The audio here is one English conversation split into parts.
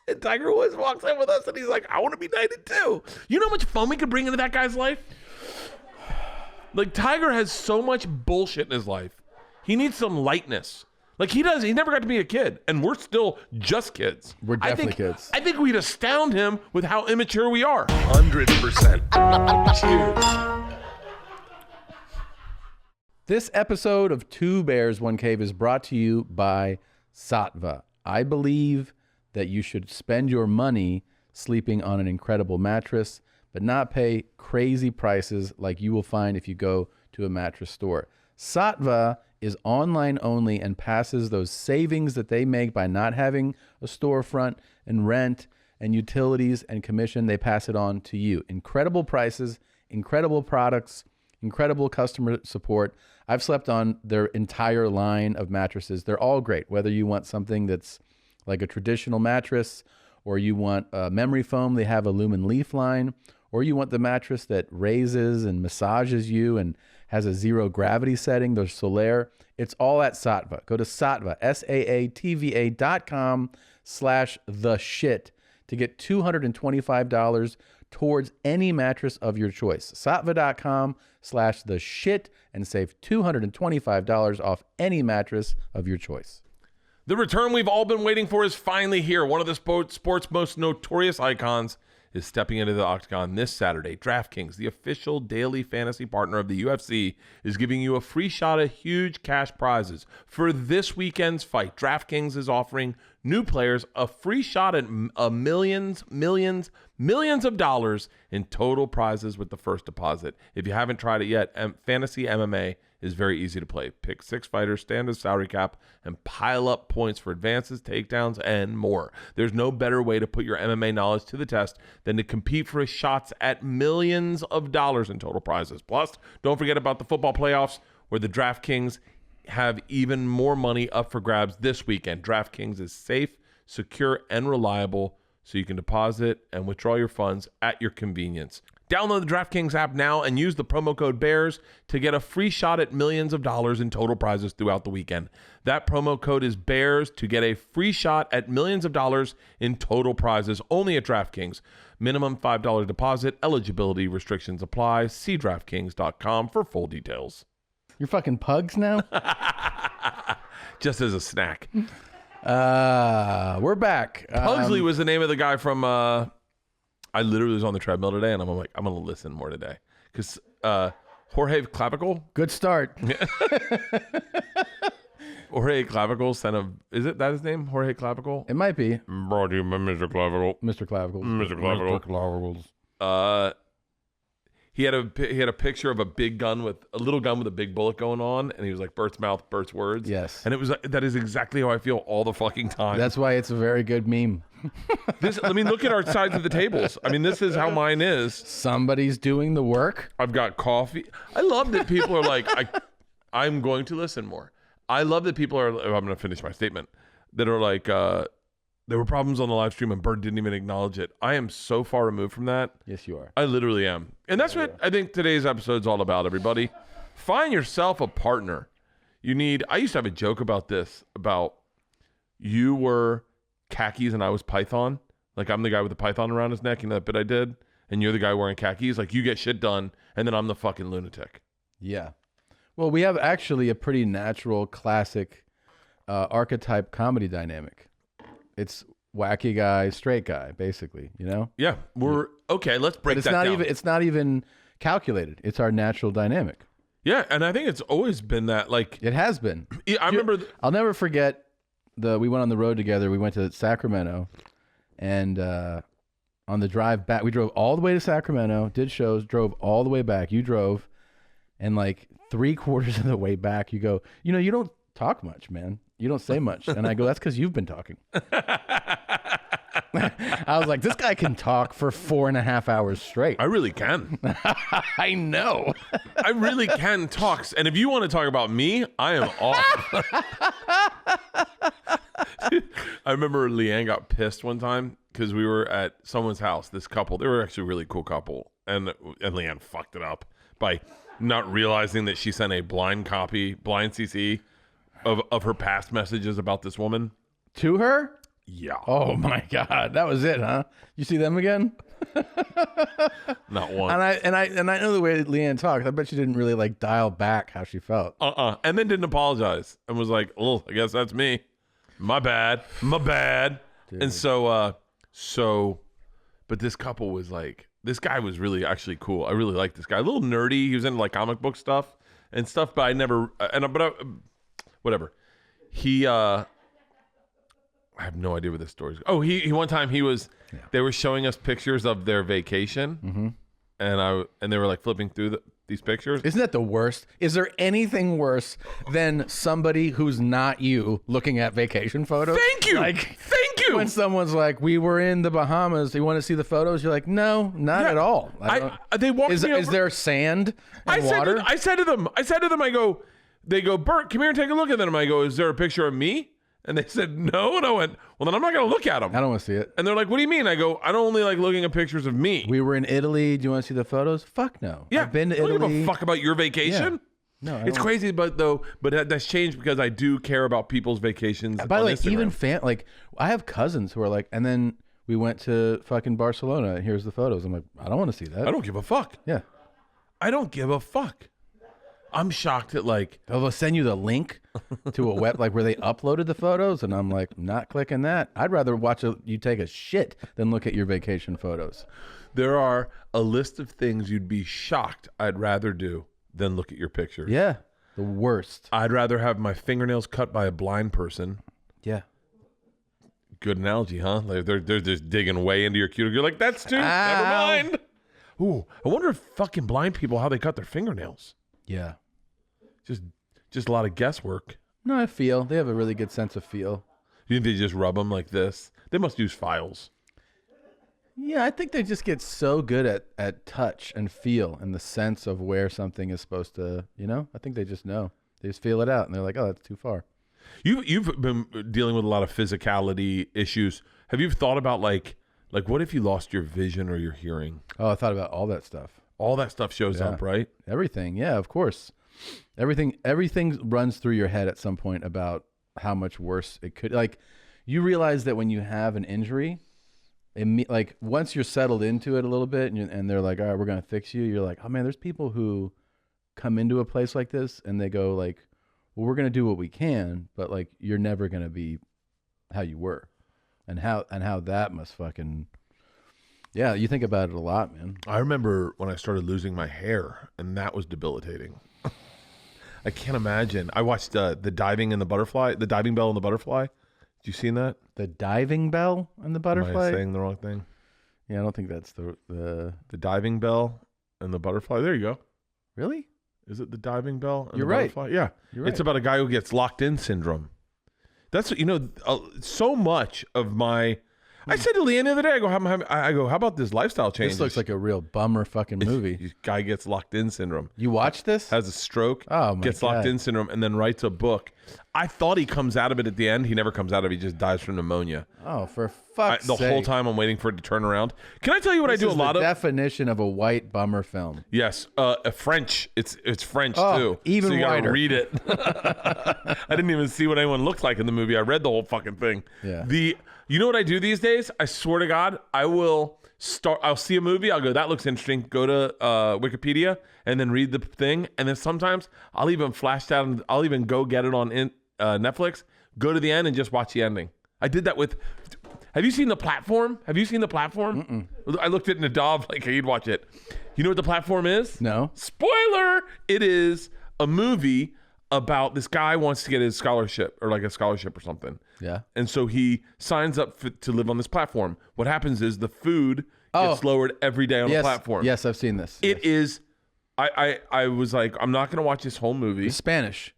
And Tiger Woods walks in with us, and he's like, I want to be knighted too. You know how much fun we could bring into that guy's life? Like, Tiger has so much bullshit in his life. He needs some lightness. Like, he never got to be a kid, and we're still just kids. We're definitely kids. I think we'd astound him with how immature we are. 100%. Cheers. This episode of Two Bears, One Cave is brought to you by Sattva. I believe that you should spend your money sleeping on an incredible mattress, but not pay crazy prices like you will find if you go to a mattress store. Sattva is online only and passes those savings that they make by not having a storefront and rent and utilities and commission. They pass it on to you. Incredible prices, incredible products, incredible customer support. I've slept on their entire line of mattresses. They're all great, whether you want something that's like a traditional mattress, or you want memory foam. They have a Lumen Leaf line, or you want the mattress that raises and massages you and has a zero gravity setting, the Solaire. It's all at Sattva. Go to Sattva, SAATVA.com/theshit to get $225 towards any mattress of your choice. Sattva.com/theshit and save $225 off any mattress of your choice. The return we've all been waiting for is finally here. One of the sport's most notorious icons is stepping into the octagon this Saturday. DraftKings, the official daily fantasy partner of the UFC, is giving you a free shot at huge cash prizes. For this weekend's fight, DraftKings is offering new players a free shot at millions of dollars in total prizes with the first deposit. If you haven't tried it yet, Fantasy MMA is very easy to play. Pick 6 fighters, stand as salary cap, and pile up points for advances, takedowns, and more. There's no better way to put your MMA knowledge to the test than to compete for shots at millions of dollars in total prizes. Plus, don't forget about the football playoffs, where the DraftKings have even more money up for grabs this weekend. DraftKings is safe, secure, and reliable, so you can deposit and withdraw your funds at your convenience. Download the DraftKings app now and use the promo code BEARS to get a free shot at millions of dollars in total prizes throughout the weekend. That promo code is BEARS to get a free shot at millions of dollars in total prizes only at DraftKings. Minimum $5 deposit. Eligibility restrictions apply. See DraftKings.com for full details. You're fucking pugs now? Just as a snack. We're back. Pugsley was the name of the guy from... I literally was on the treadmill today, and I'm like, I'm going to listen more today. Because Jorge Clavicle. Good start. Jorge Clavicle sent a... Is it that his name? Jorge Clavicle? It might be. Brought to you by Mr. Clavicle. Mr. Clavicles. Mr. Clavicle. Mr. Clavicles. He had a picture of a little gun with a big bullet going on, and he was like, Bert's mouth, Bert's words. Yes. And that is exactly how I feel all the fucking time. That's why it's a very good meme. Look at our sides of the tables. I mean, this is how mine is. Somebody's doing the work. I've got coffee. I love that people are like, I'm going to listen more. I love that people are, I'm going to finish my statement, that are like, there were problems on the live stream and Bert didn't even acknowledge it. I am so far removed from that. Yes, you are. I literally am. And that's what I think today's episode is all about, everybody. Find yourself a partner. I used to have a joke about this, about you were khakis and I was Python. Like, I'm the guy with the python around his neck, that bit I did, and you're the guy wearing khakis. Like, you get shit done, and then I'm the fucking lunatic. Yeah. Well, we have actually a pretty natural, classic archetype comedy dynamic. It's wacky guy, straight guy, basically, you know? Yeah. Okay, let's break that down. It's not even calculated. It's our natural dynamic. Yeah, and I think it's always been that. Like, it has been. I remember... I'll never forget we went on the road together. We went to Sacramento, and on the drive back, we drove all the way to Sacramento, did shows, drove all the way back. You drove, and like 3/4 of the way back, you go, you don't talk much, man. You don't say much. And I go, that's because you've been talking. I was like, this guy can talk for 4.5 hours straight. I really can. I know. I really can talk. And if you want to talk about me, I am off. I remember Leanne got pissed one time because we were at someone's house, this couple. They were actually a really cool couple. And Leanne fucked it up by not realizing that she sent a blind CC of her past messages about this woman. To her? Yeah. Oh my God, that was it, huh? You see them again? Not one. And I know the way Leanne talks. I bet she didn't really like dial back how she felt. And then didn't apologize and was like, "Oh, I guess that's me. My bad. Dude. And but this couple was like, this guy was really actually cool. I really liked this guy. A little nerdy. He was into like comic book stuff and stuff, but whatever. I have no idea where this story is. Oh, he one time they were showing us pictures of their vacation, and they were like flipping through these pictures. Isn't that the worst? Is there anything worse than somebody who's not you looking at vacation photos? Thank you. Thank you. When someone's like, "We were in the Bahamas. Do you want to see the photos?" You're like, "No, not at all." They walked me over. Is there sand and water? I said to them, they go, "Bert, come here and take a look at them." I go, "Is there a picture of me?" And they said, "No." And I went, "Well, then I'm not going to look at them. I don't want to see it." And they're like, "What do you mean?" I go, "I don't only like looking at pictures of me." We were in Italy. Do you want to see the photos? Fuck no. Yeah. I've been to I don't Italy. give a fuck about your vacation. Yeah. No, it's crazy, but that's changed because I do care about people's vacations. By the way, Instagram. even I have cousins who are like, and then we went to fucking Barcelona and here's the photos. I'm like, I don't want to see that. I don't give a fuck. Yeah. I don't give a fuck. I'm shocked at like they'll send you the link to a web where they uploaded the photos, and I'm like, not clicking that. I'd rather watch you take a shit than look at your vacation photos. There are a list of things you'd be shocked I'd rather do than look at your pictures. Yeah, the worst. I'd rather have my fingernails cut by a blind person. Yeah. Good analogy, huh? Like they're just digging way into your cuticle. You're like, that's too. Never mind. Ooh, I wonder if fucking blind people how they cut their fingernails. Yeah. Just a lot of guesswork. No, I feel they have a really good sense of feel. You think they just rub them like this? They must use files. Yeah, I think they just get so good at touch and feel and the sense of where something is supposed to, I think they just know. They just feel it out and they're like, oh, that's too far. You've been dealing with a lot of physicality issues. Have you thought about like what if you lost your vision or your hearing? Oh, I thought about all that stuff. All that stuff shows up, right? Everything. Yeah, of course. Everything runs through your head at some point about how much worse it could. Like, you realize that when you have an injury, like once you're settled into it a little bit, and they're like, "All right, we're gonna fix you." You're like, "Oh man, there's people who come into a place like this and they go like, well, we're gonna do what we can, but like you're never gonna be how you were," and how that must fucking. Yeah, you think about it a lot, man. I remember when I started losing my hair, and that was debilitating. I can't imagine. I watched the diving and the butterfly, the diving bell and the butterfly. Did you seen that? The diving bell and the butterfly? Am I saying the wrong thing? Yeah, I don't think that's the diving bell and the butterfly. There you go. Really? Is it the diving bell and You're the right. butterfly? Yeah. You're right. It's about a guy who gets locked in syndrome. That's so much of my. I said to Leanne the other day, I go, how about this lifestyle change? This looks like a real bummer fucking movie. Guy gets locked in syndrome. You watched this? Has a stroke. Oh my gets God. locked in syndrome, and then writes a book. I thought he comes out of it at the end. He never comes out of it. He just dies from pneumonia. Oh, for fuck's sake. The whole time I'm waiting for it to turn around. Can I tell you what this I do is a lot the of? Definition of a white bummer film. Yes, French. It's French too. Even so you whiter. gotta read it. I didn't even see what anyone looked like in the movie. I read the whole fucking thing. Yeah. You know what I do these days? I swear to God, I'll see a movie. I'll go, that looks interesting. Go to Wikipedia and then read the thing. And then sometimes I'll even flash that. I'll even go get it on Netflix. Go to the end and just watch the ending. I did that with. Have you seen The Platform? Have you seen The Platform? Mm-mm. I looked at Nadav like he'd watch it. You know what The Platform is? No. Spoiler! It is a movie about this guy wants to get his scholarship or like a scholarship or something. Yeah. And so he signs up to live on this platform. What happens is the food gets lowered every day on the platform. Yes, I've seen this. It is. I was like, I'm not going to watch this whole movie. It's Spanish.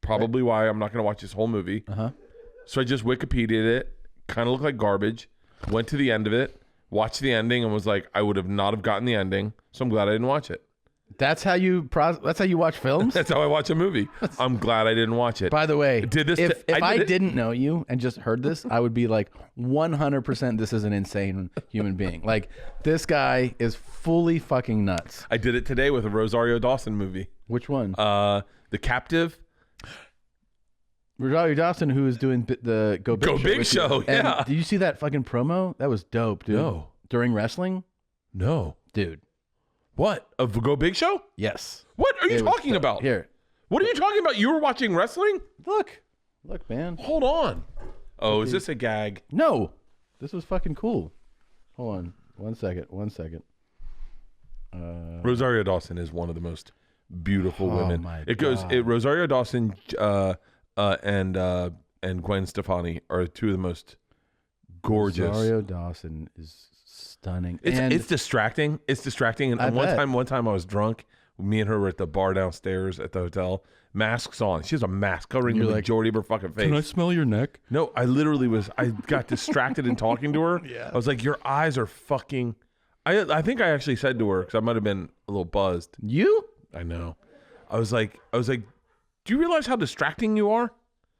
Probably why I'm not going to watch this whole movie. Uh-huh. So I just Wikipedia'd it. Kind of looked like garbage. Went to the end of it. Watched the ending and was like, I would have not have gotten the ending. So I'm glad I didn't watch it. That's how you watch films? That's how I watch a movie. I'm glad I didn't watch it. By the way, if I did didn't know you and just heard this, I would be like 100% this is an insane human being. Like, this guy is fully fucking nuts. I did it today with a Rosario Dawson movie. Which one? The Captive. Rosario Dawson, who is doing the Go Big Show. And Yeah. did you see that fucking promo? That was dope, dude. No. During wrestling? No. Dude. What? Of Go Big Show? Yes. What are you It was talking dope. about? Here. What are you talking about? You were watching wrestling? Look, man. Hold on. Oh, is this a gag? No. This was fucking cool. Hold on. One second. Rosario Dawson is one of the most beautiful women. my It goes. God. Rosario Dawson and Gwen Stefani are two of the most gorgeous. Rosario Dawson is stunning. It's distracting. It's distracting. And I bet. one time I was drunk. Me and her were at the bar downstairs at the hotel. Masks on. She has a mask covering the You're like, majority of her fucking face. Can I smell your neck? No, I literally was. I got distracted in talking to her. Yeah. I was like, "Your eyes are fucking." I think I actually said to her because I might have been a little buzzed. You? I know. I was like, "Do you realize how distracting you are?"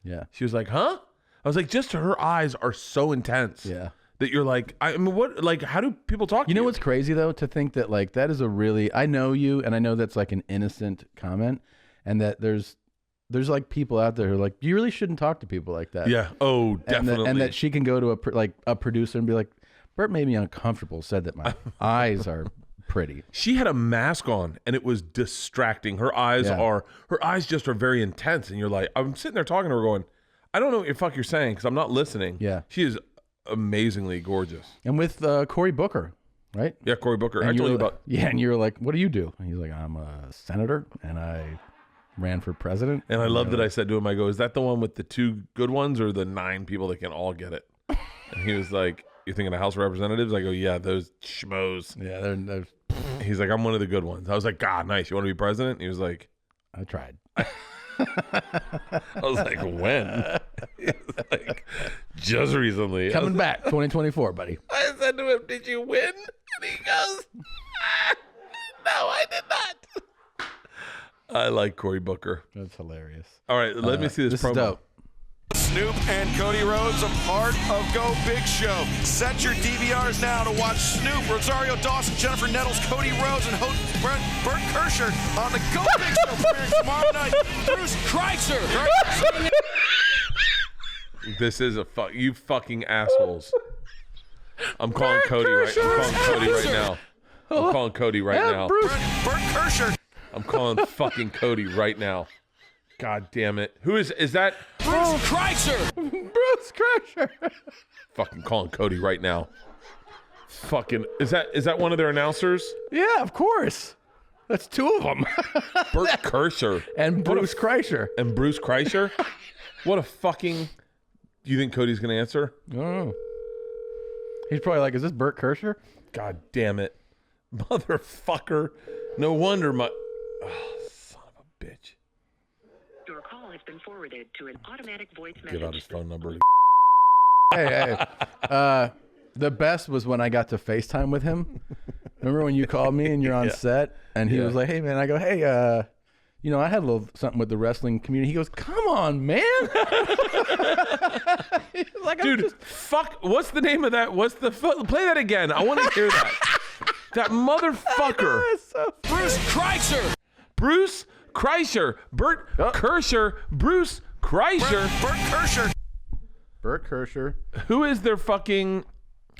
Yeah. She was like, "Huh?" I was like, "Just her eyes are so intense." Yeah. That you're like, I mean, what? Like, how do people talk? You to know what's crazy though? To think that like that is a really I know you and I know that's like an innocent comment and that there's like people out there who are like you really shouldn't talk to people like that. Yeah. Oh, And definitely. and that she can go to a producer and be like, Bert made me uncomfortable. Said that my eyes are pretty. She had a mask on and it was distracting. Her eyes just are very intense. And you're like, I'm sitting there talking to her going, I don't know what the fuck you're saying because I'm not listening. Yeah. She is amazingly gorgeous. And with Cory Booker, right? Yeah, Cory Booker. And I you told were you like- about. Yeah, and you're like, what do you do? And he's like, I'm a senator and I ran for president. And I love that I said to him, I go, is that the one with the 2 good ones or the 9 people that can all get it? And he was like, you're thinking of House of Representatives? I go, yeah, those schmoes. Yeah, they're He's like, I'm one of the good ones. I was like, God, nice. You want to be president? And he was like, I tried. I was like, when? He was like, just recently. Coming back 2024, buddy. I said to him, did you win? And he goes, no, I did not. I like Cory Booker. That's hilarious. All right, let me see this promo. Is dope. Snoop and Cody Rhodes, a part of Go Big Show. Set your DVRs now to watch Snoop, Rosario Dawson, Jennifer Nettles, Cody Rhodes, and host Bert Kreischer on the Go Big Show premiering tomorrow night. Bruce Kreischer. This is you fucking assholes. I'm calling Cody right. I'm calling Cody right now. I'm calling Cody right now. Bruce. Bert Kreischer. I'm calling fucking Cody right now. God damn it. Who is that? Bruce Kreischer. Bruce Kreischer. Fucking calling Cody right now. Fucking is that one of their announcers? Yeah, of course. That's 2 of them. Bert Kreischer And Bruce Kreischer. and Bruce Kreischer. What a fucking. Do you think Cody's gonna answer? I don't know. He's probably like, is this Bert Kreischer? God damn it, motherfucker! No wonder my. Oh, son of a bitch. Your call has been forwarded to an automatic voice Give out his message. phone number. Hey. The best was when I got to FaceTime with him. Remember when you called me and you're on set and he was like, hey, man, I go, hey, you know, I had a little something with the wrestling community. He goes, come on, man. He's like, Dude, fuck. What's the name of that? Play that again. I want to hear that. That motherfucker. Bruce Kreischer. Bruce Kreischer. Bert Kreischer. Bruce Kreischer. Bert Kreischer. Bert Kreischer. Who is their fucking.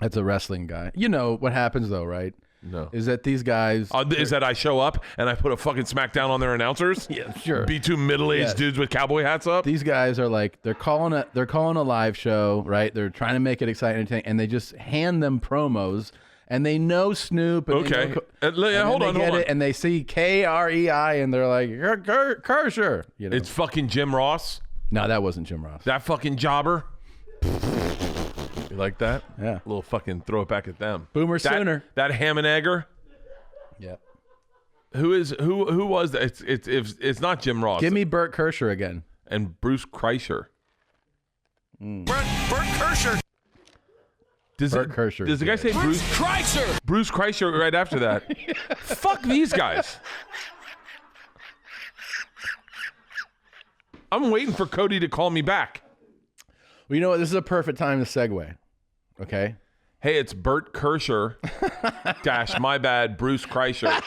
That's a wrestling guy. You know what happens though, right? No. Is that these guys. Is that I show up and I put a fucking smackdown on their announcers? Yeah, sure. Be 2 middle-aged Yes. dudes with cowboy hats up? These guys are like they're calling a live show, right? They're trying to make it exciting, and they just hand them promos, and they know Snoop. And they Okay. know And then hold they on, get hold on. it, and they see KREI, and they're like Kreischer. You know? It's fucking Jim Ross. No, that wasn't Jim Ross. That fucking jobber. You like that? Yeah. A little fucking throw it back at them. Boomer Sooner. That ham and egger. Yeah. Who was that? It's not Jim Ross. Give me Bert Kreischer again. And Bruce Kreischer. Bert Kreischer. Does Bert Kreischer Does the guy is say Bruce Kreischer. Bruce Kreischer right after that? Fuck these guys. I'm waiting for Cody to call me back. Well, you know what? This is a perfect time to segue. Okay. Hey, it's Bert Kreischer dash my bad Bruce Kreischer.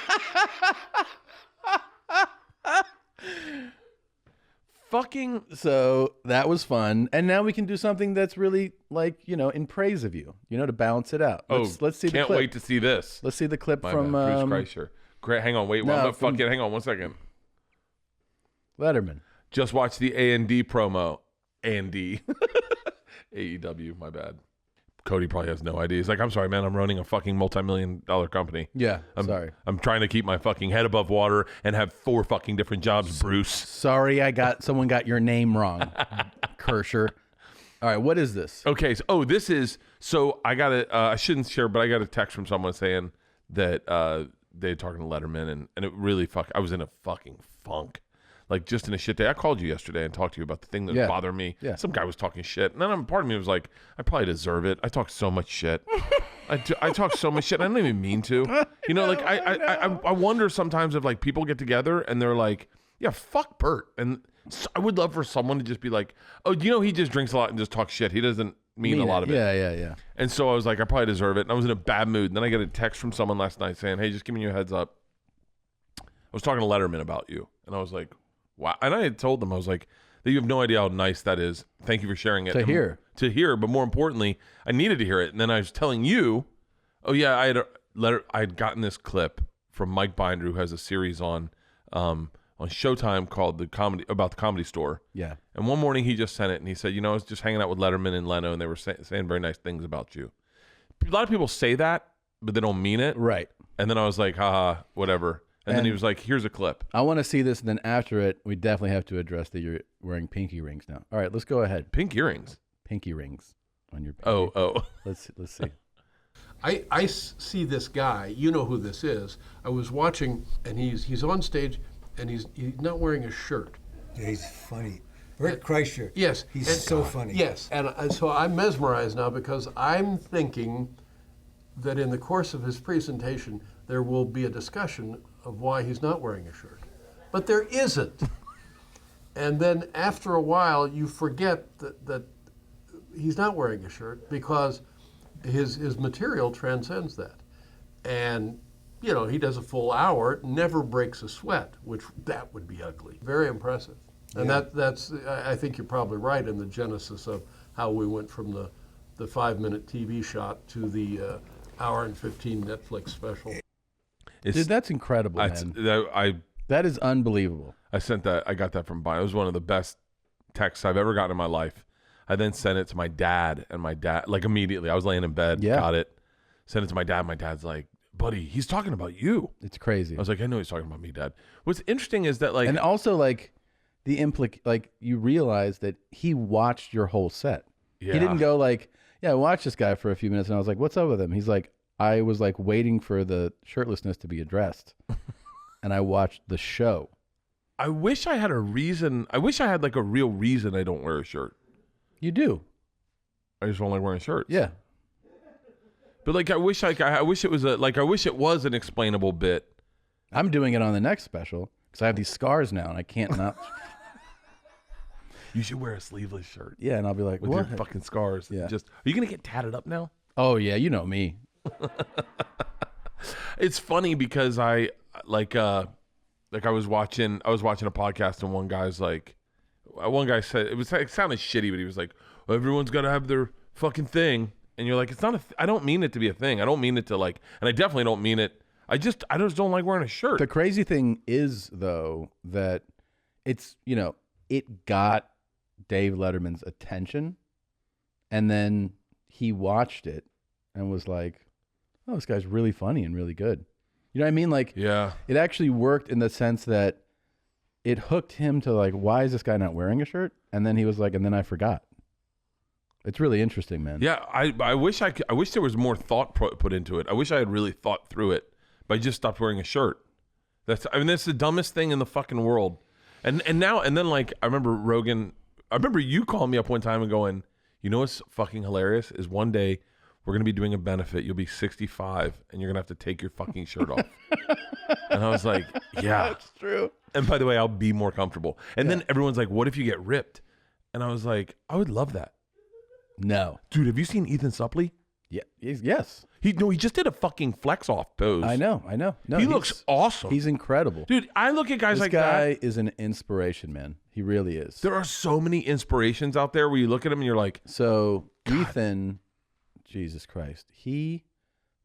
fucking. So that was fun, and now we can do something that's really like in praise of you, to balance it out. Let's see the Can't clip. wait to see this. Let's see the clip My from bad, Bruce Kreischer. Great. Hang on, wait. Hang on 1 second. Letterman. Just watch the A&D promo. A&D. AEW, my bad. Cody probably has no idea. He's like, I'm sorry, man. I'm running a fucking multi-million-dollar company. Yeah, sorry. I'm trying to keep my fucking head above water and have 4 fucking different jobs, Bruce. Sorry, someone got your name wrong, Kreischer. All right, what is this? Okay, so I got I shouldn't share, but I got a text from someone saying that they had talking to Letterman, and it really I was in a fucking funk. Like, just in a shit day. I called you yesterday and talked to you about the thing that bothered me. Yeah. Some guy was talking shit. And then part of me was like, I probably deserve it. I talk so much shit. I talk so much shit. I don't even mean to. Like, I wonder sometimes if, like, people get together and they're like, yeah, fuck Bert. And I would love for someone to just be like, oh, he just drinks a lot and just talks shit. He doesn't mean a lot of it. Yeah. And so I was like, I probably deserve it. And I was in a bad mood. And then I got a text from someone last night saying, hey, just giving you a heads up. I was talking to Letterman about you. And I was like, wow. And I had told them, I was like, that you have no idea how nice that is. Thank you for sharing it. To hear, but more importantly, I needed to hear it. And then I was telling you, oh yeah, I had gotten this clip from Mike Binder, who has a series on Showtime called about the Comedy Store. Yeah. And one morning he just sent it and he said, I was just hanging out with Letterman and Leno and they were saying very nice things about you. A lot of people say that, but they don't mean it. Right. And then I was like, haha, whatever. And then he was like, here's a clip. I want to see this, and then after it, we definitely have to address that you're wearing pinky rings now. All right, let's go ahead. Pink earrings? Pinky rings on your pinky. Oh. Let's see. I see this guy. You know who this is. I was watching, and he's on stage, and he's not wearing a shirt. Yeah, he's funny. Bert Kreischer. Yes. He's so funny. Yes. And so I'm mesmerized now because I'm thinking that in the course of his presentation, there will be a discussion of why he's not wearing a shirt. But there isn't. And then after a while, you forget that he's not wearing a shirt because his material transcends that. And, he does a full hour, never breaks a sweat, which that would be ugly. Very impressive. And that's I think you're probably right in the genesis of how we went from the 5-minute TV shot to the hour and 15 Netflix special. Dude, that's incredible, man. That is unbelievable. I sent that. I got that from Brian. It was one of the best texts I've ever gotten in my life. I then sent it to my dad, and my dad, like immediately, I was laying in bed, got it, sent it to my dad. My dad's like, buddy, he's talking about you. It's crazy. I was like, I know he's talking about me, Dad. What's interesting is that, like, and also like you realize that he watched your whole set. Yeah. He didn't go like, I watched this guy for a few minutes, and I was like, what's up with him? He's like, I was like waiting for the shirtlessness to be addressed, and I watched the show. I wish I had a reason. I wish I had like a real reason I don't wear a shirt. You do. I just don't like wearing shirts. Yeah. But like, I wish it was an explainable bit. I'm doing it on the next special because I have these scars now and I can't not. You should wear a sleeveless shirt. Yeah, and I'll be like, with what? Your fucking scars. Yeah. Are you gonna get tatted up now? Oh yeah, you know me. It's funny because I was watching a podcast and one guy said it sounded shitty, but he was like, well, everyone's got to have their fucking thing, and you're like, it's not I don't mean it to be a thing. I don't mean it to like, and I definitely don't mean it. I just don't like wearing a shirt. The crazy thing is though that it's it got Dave Letterman's attention, and then he watched it and was like, oh, this guy's really funny and really good. You know what I mean? Like, yeah, it actually worked in the sense that it hooked him to like, why is this guy not wearing a shirt? And then he was like, and then I forgot. It's really interesting, man. Yeah, I wish there was more thought put into it. I wish I had really thought through it, but I just stopped wearing a shirt. That's the dumbest thing in the fucking world. And then like, I remember you calling me up one time and going, you know what's fucking hilarious is one day we're going to be doing a benefit. You'll be 65 and you're going to have to take your fucking shirt off. And I was like, yeah. That's true. And by the way, I'll be more comfortable. And then everyone's like, what if you get ripped? And I was like, I would love that. No. Dude, have you seen Ethan Suplee? Yeah. Yes. He just did a fucking flex off pose. I know. No, he looks awesome. He's incredible. Dude, I look at guys this like guy that. is an inspiration, man. He really is. There are so many inspirations out there where you look at him and you're like, So Ethan, Jesus Christ, the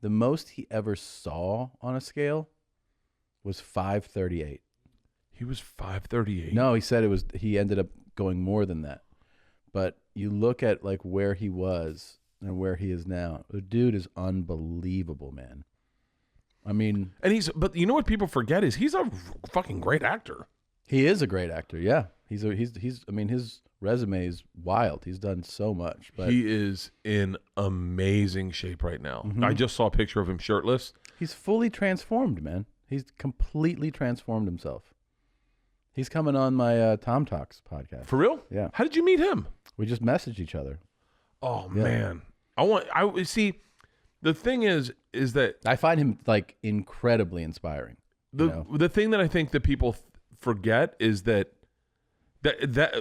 most he ever saw on a scale was 538. he was 538. No, he said he ended up going more than that. But you look at like where he was and where he is now. The dude is unbelievable, man. I mean, but you know what people forget is he's a fucking great actor. he is a great actor. Yeah. He's I mean, his resume is wild. He's done so much, but He is in amazing shape right now. Mm-hmm. I just saw a picture of him shirtless. he's fully transformed, man. He's completely transformed himself. He's coming on my Tom Talks podcast. For real? Yeah. How did you meet him? We just messaged each other. Oh Yeah. man. I see the thing is that I find him like incredibly inspiring. the thing that I think that people forget is that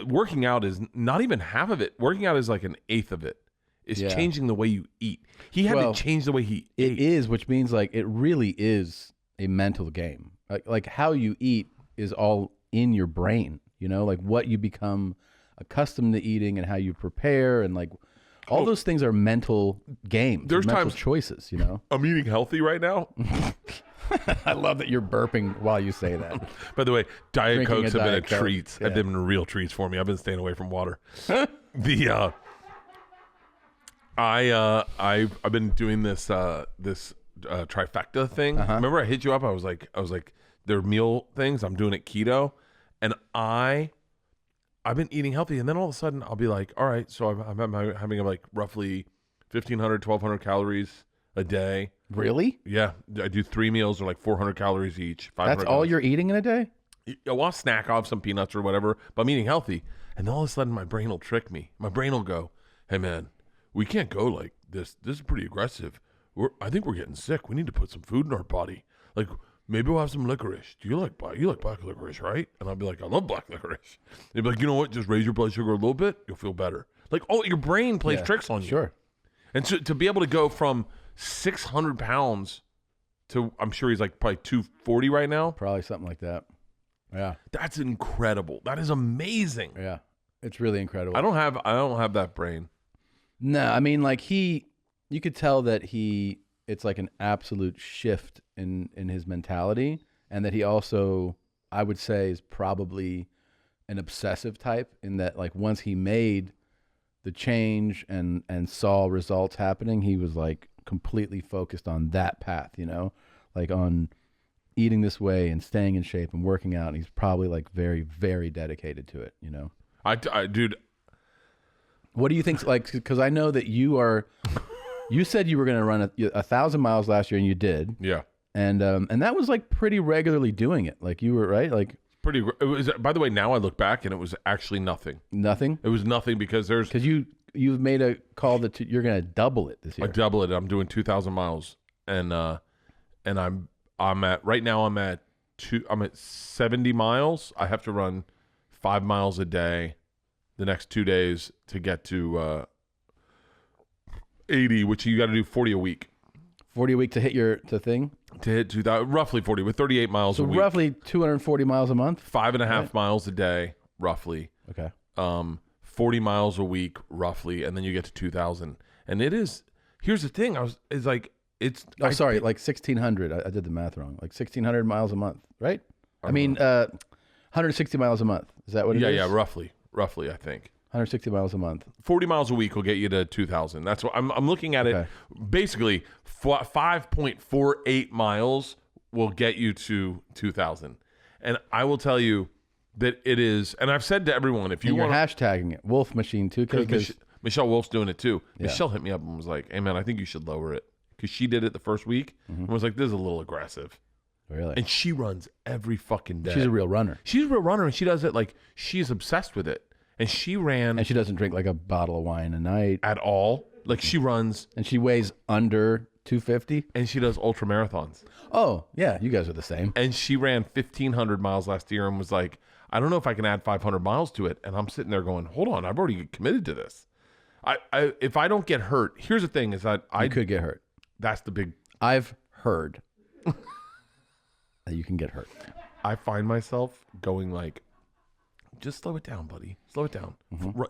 working out is not even half of it. Working out is like an eighth of it. It's Yeah. changing the way you eat. He had Well, to change the way he ate. It is, which means like it really is a mental game. Like how you eat is all in your brain, like what you become accustomed to eating and how you prepare and like all those things are mental games. There's mental times- choices, I'm eating healthy right now. I love that you're burping while you say that. By the way, Diet Drinking Cokes a have been a Diet Coke. treat. Yeah. They've been real treats for me. I've been staying away from water. I've been doing this trifecta thing. Remember I hit you up? I was like, they're meal things. I'm doing it keto, and I've been eating healthy, and then all of a sudden I'll be like, all right, so I'm having like roughly 1,500, 1,200 calories a day. Really? Yeah, I do 3 meals, or like 400 calories each. 500 That's all calories. you're eating in a day? I'll snack off some peanuts or whatever, but I'm eating healthy. And then all of a sudden my brain will trick me. My brain will go, hey man, we can't go like this. This is pretty aggressive. I think we're getting sick. We need to put some food in our body. Like maybe we'll have some licorice. Do you like black licorice, right? And I'll be like, I love black licorice. They'd be like, you know what? Just raise your blood sugar a little bit. You'll feel better. Like, your brain plays Yeah, tricks on you. Sure. And to be able to go from 600 pounds to, I'm sure he's like probably 240 right now. Probably something like that. Yeah. That's incredible. That is amazing. Yeah. It's really incredible. I don't have that brain. No, I mean, like you could tell that it's like an absolute shift in his mentality, and that he also, I would say, is probably an obsessive type in that, like, once he made the change and saw results happening, he was like completely focused on that path, like on eating this way and staying in shape and working out. And he's probably like very, very dedicated to it, Dude, What do you think? Like, because I know that you said you were going to run 1,000 miles last year, and you did. yeah. And that was like pretty regularly doing it. Like you were right, like It was, by the way, now I look back and it was actually nothing. nothing. It was nothing because You've made a call that you're going to double it this I year. double it. I'm doing 2,000 miles, and I'm at right now. I'm at 70 miles. I have to run 5 miles a day the next 2 days to get to 80, which you got to do 40 a week 40 a week to hit your thing. to hit 2,000. Roughly 40 with 38 miles So a week. roughly 240 miles a month. 5.5 miles a day, roughly. Okay. 40 miles a week, roughly, and then you get to 2,000. And it is. Here's the thing. Like 1,600. I did the math wrong. Like 1,600 miles a month, right? I mean, 160 miles a month. Is that what it is? Yeah, roughly, I think. 160 miles a month. 40 miles a week will get you to 2,000. That's what I'm looking at Okay. it. Basically, 5.48 miles will get you to 2,000. And I will tell you that it is. And I've said to everyone, if you And you're want, hashtagging it, Wolf Machine 2K. because Michelle Wolf's doing it too. Yeah. Michelle hit me up and was like, "Hey man, I think you should lower it," because she did it the first week and was like, "This is a little aggressive." Really? And she runs every fucking day. She's a real runner. She's a real runner, and she does it like she's obsessed with it. And she ran And she doesn't drink like a bottle of wine a night. at all. Like she runs And she weighs under 250. and she does ultra marathons. Oh, yeah, you guys are the same. And she ran 1,500 miles last year and was like, I don't know if I can add 500 miles to it. And I'm sitting there going, hold on, I've already committed to this. if I don't get hurt, here's the thing: is that I could get hurt. That's the big. I've heard that you can get hurt. I find myself going like, just slow it down, buddy. Slow it down.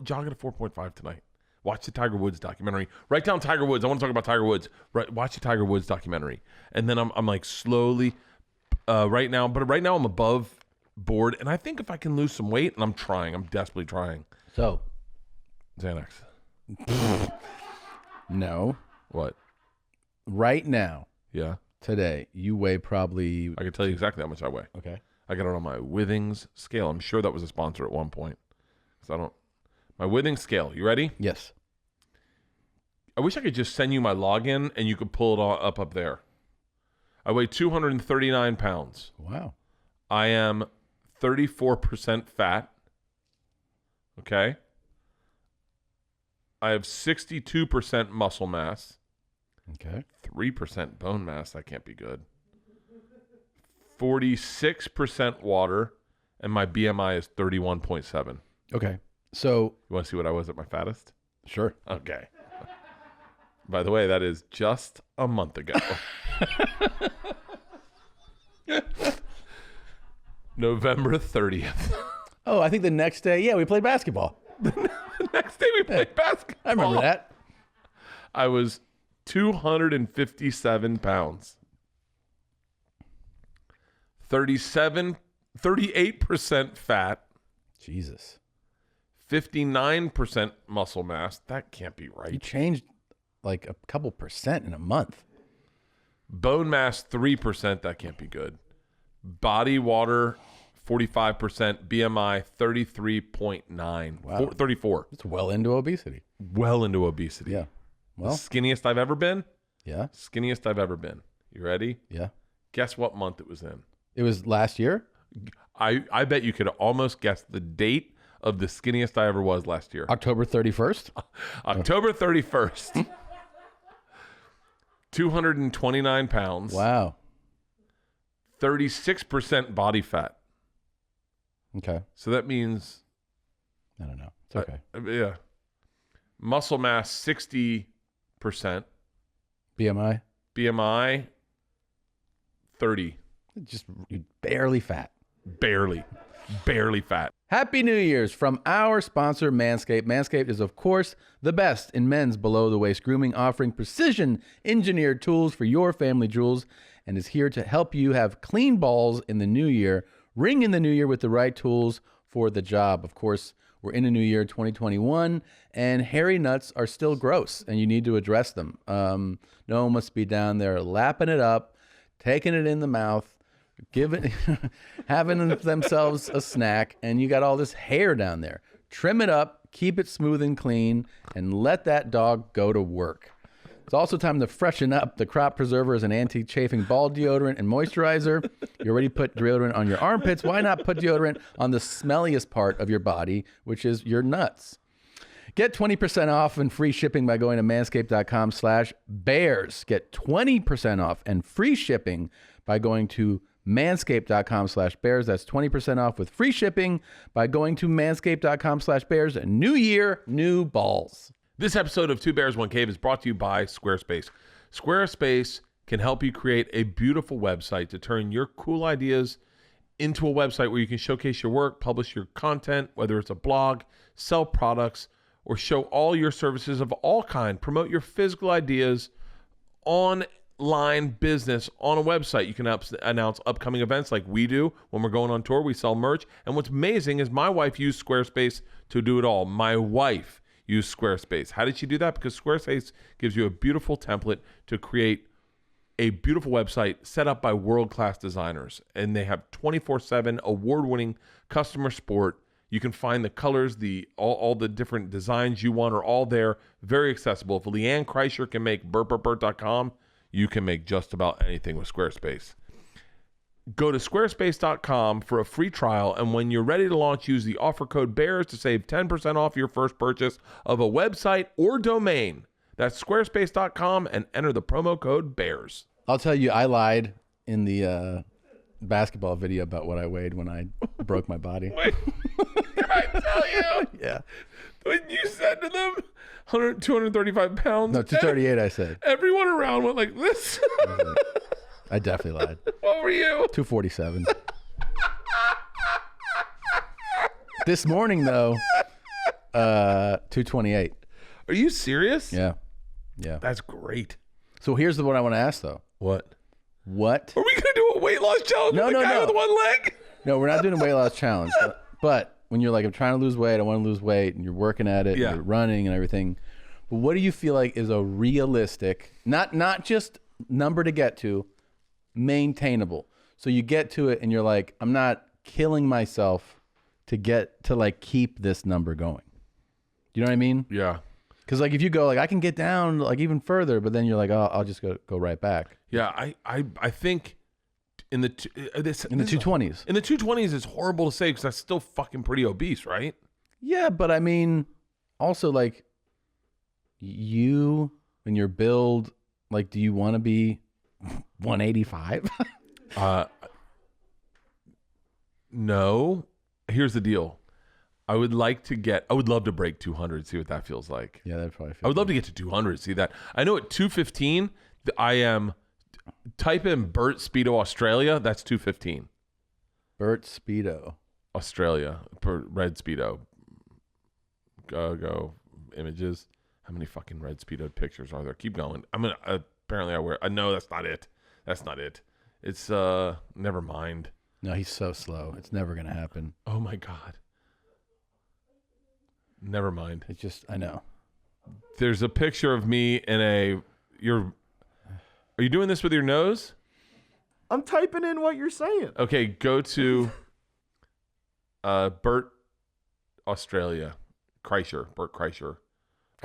Jog at a 4.5 tonight. Watch the Tiger Woods documentary. Write down Tiger Woods. I want to talk about Tiger Woods. Watch the Tiger Woods documentary. And then I'm like slowly right now. But right now I'm above board. And I think if I can lose some weight, and I'm trying. I'm desperately trying. So. Xanax. No. What? Right now. Yeah. Today, you weigh probably... I can tell you exactly how much I weigh. Okay. I got it on my Withings scale. I'm sure that was a sponsor at one point. My Withings scale. You ready? Yes. I wish I could just send you my login and you could pull it all up there. I weigh 239 pounds. Wow. I am 34% fat. Okay. I have 62% muscle mass. Okay. 3% bone mass. That can't be good. 46% water. And my BMI is 31.7. Okay. So. You want to see what I was at my fattest? Sure. Okay. By the way, that is just a month ago. November 30th. Oh, I think the next day, yeah, we played basketball. The next day we played basketball. I remember that. I was 257 pounds. 38% fat. Jesus. 59% muscle mass. That can't be right. You changed like a couple percent in a month. Bone mass 3%. That can't be good. Body water 45%. BMI 33.9. Wow. 34. It's well into obesity. Well into obesity. Yeah. Well. The skinniest I've ever been. Yeah. Skinniest I've ever been. You ready? Yeah. Guess what month it was in? It was last year? I bet you could almost guess the date of the skinniest I ever was last year. October 31st? October 31st. 229 pounds. Wow. 36% body fat. Okay. So that means... I don't know. It's okay. Yeah. Muscle mass, 60%. BMI? BMI, 30. Just barely fat. Barely fat. Happy New Year's from our sponsor, Manscaped. Manscaped is, of course, the best in men's below-the-waist grooming, offering precision-engineered tools for your family jewels, and is here to help you have clean balls in the new year. Ring in the new year with the right tools for the job. Of course, we're in a new year, 2021, and hairy nuts are still gross, and you need to address them. No one must be down there lapping it up, taking it in the mouth, having themselves a snack, and you got all this hair down there. Trim it up, keep it smooth and clean, and let that dog go to work. It's also time to freshen up. The Crop Preserver is an anti-chafing ball deodorant and moisturizer. You already put deodorant on your armpits. Why not put deodorant on the smelliest part of your body, which is your nuts? Get 20% off and free shipping by going to manscaped.com/bears. Get 20% off and free shipping by going to manscaped.com/bears. That's 20% off with free shipping by going to manscaped.com/bears. New year, new balls. This episode of Two Bears, One Cave is brought to you by Squarespace. Squarespace can help you create a beautiful website to turn your cool ideas into a website where you can showcase your work, publish your content, whether it's a blog, sell products, or show all your services of all kind. Promote your physical ideas, online business on a website. You can announce upcoming events like we do when we're going on tour. We sell merch. And what's amazing is my wife used Squarespace to do it all. My wife used Squarespace. How did she do that? Because Squarespace gives you a beautiful template to create a beautiful website set up by world-class designers. And they have 24/7 award-winning customer support. You can find the colors, all the different designs you want are all there. Very accessible. If Leanne Kreischer can make BertBertBert.com, you can make just about anything with Squarespace. Go to squarespace.com for a free trial, and when you're ready to launch, use the offer code BEARS to save 10% off your first purchase of a website or domain. That's squarespace.com and enter the promo code BEARS. I'll tell you, I lied in the basketball video about what I weighed when I broke my body. Wait, can I tell you? Yeah. When you said to them, 235 pounds. No, 238. I said. Everyone around went like this. I definitely lied. What were you? 247. This morning though, 228. Are you serious? Yeah. That's great. So here's what I want to ask though. What? What? Are we going to do a weight loss challenge with the guy with one leg? No, we're not doing a weight loss challenge. But when you're like, I'm trying to lose weight, I want to lose weight, and you're working at it, and you're running and everything. But what do you feel like is a realistic, not just number to get to, maintainable? So you get to it and you're like, I'm not killing myself to get to like keep this number going. You know what I mean? Yeah. Because like if you go like I can get down like even further, but then you're like, oh, I'll just go right back. Yeah, I think in the 220s. In the 220s, it's horrible to say because that's still fucking pretty obese, right? Yeah, but I mean, also like you and your build, like, do you want to be 185? No. Here's the deal. I would love to break 200, see what that feels like. Yeah, that'd probably feel I would love to get to 200, see that. I know at 215, I am, type in Bert Speedo Australia, that's 215. Bert Speedo. Australia, red Speedo. Go, images. How many fucking red Speedo pictures are there? Keep going. Apparently I wear, no, that's not it. That's not it. It's, never mind. No, he's so slow. It's never going to happen. Oh my God. Never mind. It's just, I know. There's a picture of me in are you doing this with your nose? I'm typing in what you're saying. Okay, go to Bert Australia. Bert Kreischer.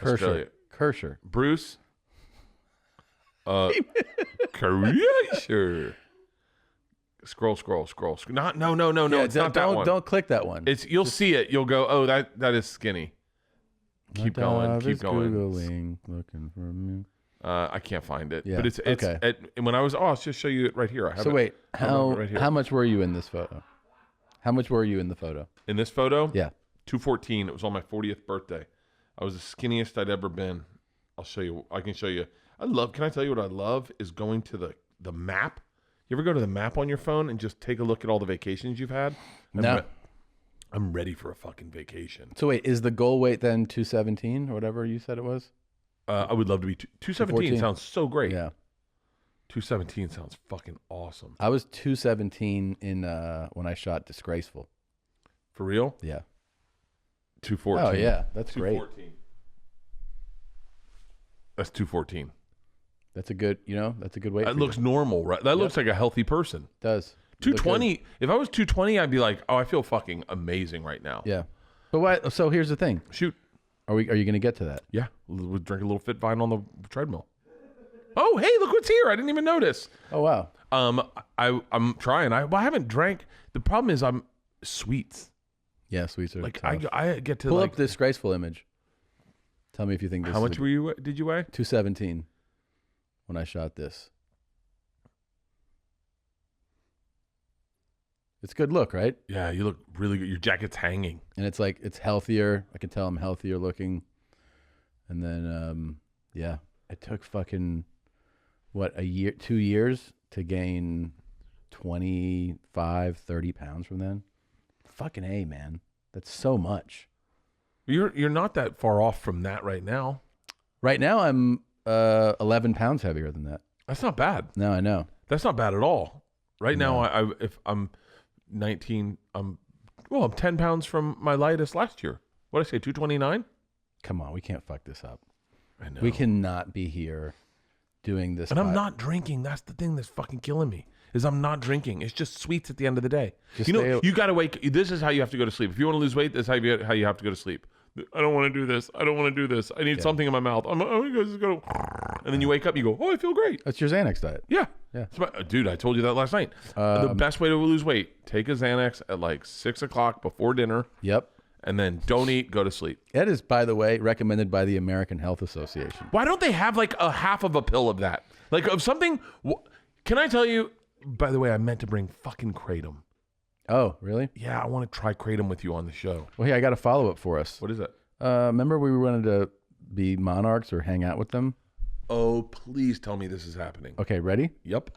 Australia. Kreischer. Bruce Kreischer. Scroll. No. Yeah, it's not that one. Don't click that one. You'll see it. You'll go, oh, that is skinny. Keep going. Googling, looking for me. I can't find it. Yeah. But it's okay. When I was, I'll just show you it right here. I have so wait, right here. how much were you in this photo? How much were you in the photo? In this photo? Yeah. 214. It was on my 40th birthday. I was the skinniest I'd ever been. I'll show you. I can show you. Can I tell you what I love is going to the map. You ever go to the map on your phone and just take a look at all the vacations you've had? No. I'm ready for a fucking vacation. So wait, is the goal weight then 217 or whatever you said it was? I would love to be 217. Sounds so great. Yeah. 217 sounds fucking awesome. I was 217 in when I shot Disgraceful. For real? Yeah. 214. Oh yeah, that's great. That's 214. That's a good, that's a good weight. That looks normal, right? That looks like a healty person. It does. 220. If I was 220, I'd be like, oh, I feel fucking amazing right now. Yeah. But what? So here's the thing. Shoot. Are you going to get to that? Yeah. We'll drink a little Fit Vine on the treadmill. Oh, hey, look what's here. I didn't even notice. Oh, wow. I'm trying. I haven't drank. The problem is I'm sweets. Yeah, sweets are like tough. I get to pull up this Disgraceful image. Tell me if you think this. How much did you weigh? 217 when I shot this. It's a good look, right? Yeah, you look really good. Your jacket's hanging. And it's like, it's healthier. I can tell I'm healthier looking. And then, yeah, it took fucking, 2 years to gain 25, 30 pounds from then? Fucking A, man. That's so much. You're not that far off from that right now. Right now, I'm 11 pounds heavier than that. That's not bad. No, I know. That's not bad at all. Right now, if I'm 19, I'm 10 pounds from my lightest last year. What did I say, 229? Come on, we can't fuck this up. I know. We cannot be here doing this. And I'm not drinking. That's the thing that's fucking killing me, is I'm not drinking. It's just sweets at the end of the day. You got to wake. This is how you have to go to sleep. If you want to lose weight, this is how you have to go to sleep. I don't want to do this. I don't want to do this. I need something in my mouth. I'm just going to. And then you wake up, you go, oh, I feel great. That's your Xanax diet. Yeah. Yeah. Dude, I told you that last night. The best way to lose weight, take a Xanax at like 6 o'clock before dinner. Yep. And then don't eat, go to sleep. That is, by the way, recommended by the American Health Association. Why don't they have like a half of a pill of that? Like of something. Can I tell you, by the way, I meant to bring fucking Kratom. Oh, really? Yeah, I want to try Kratom with you on the show. Well, hey, I got a follow-up for us. What is it? Remember we wanted to be monarchs or hang out with them. Oh, please tell me this is happening. Okay, ready? Yep.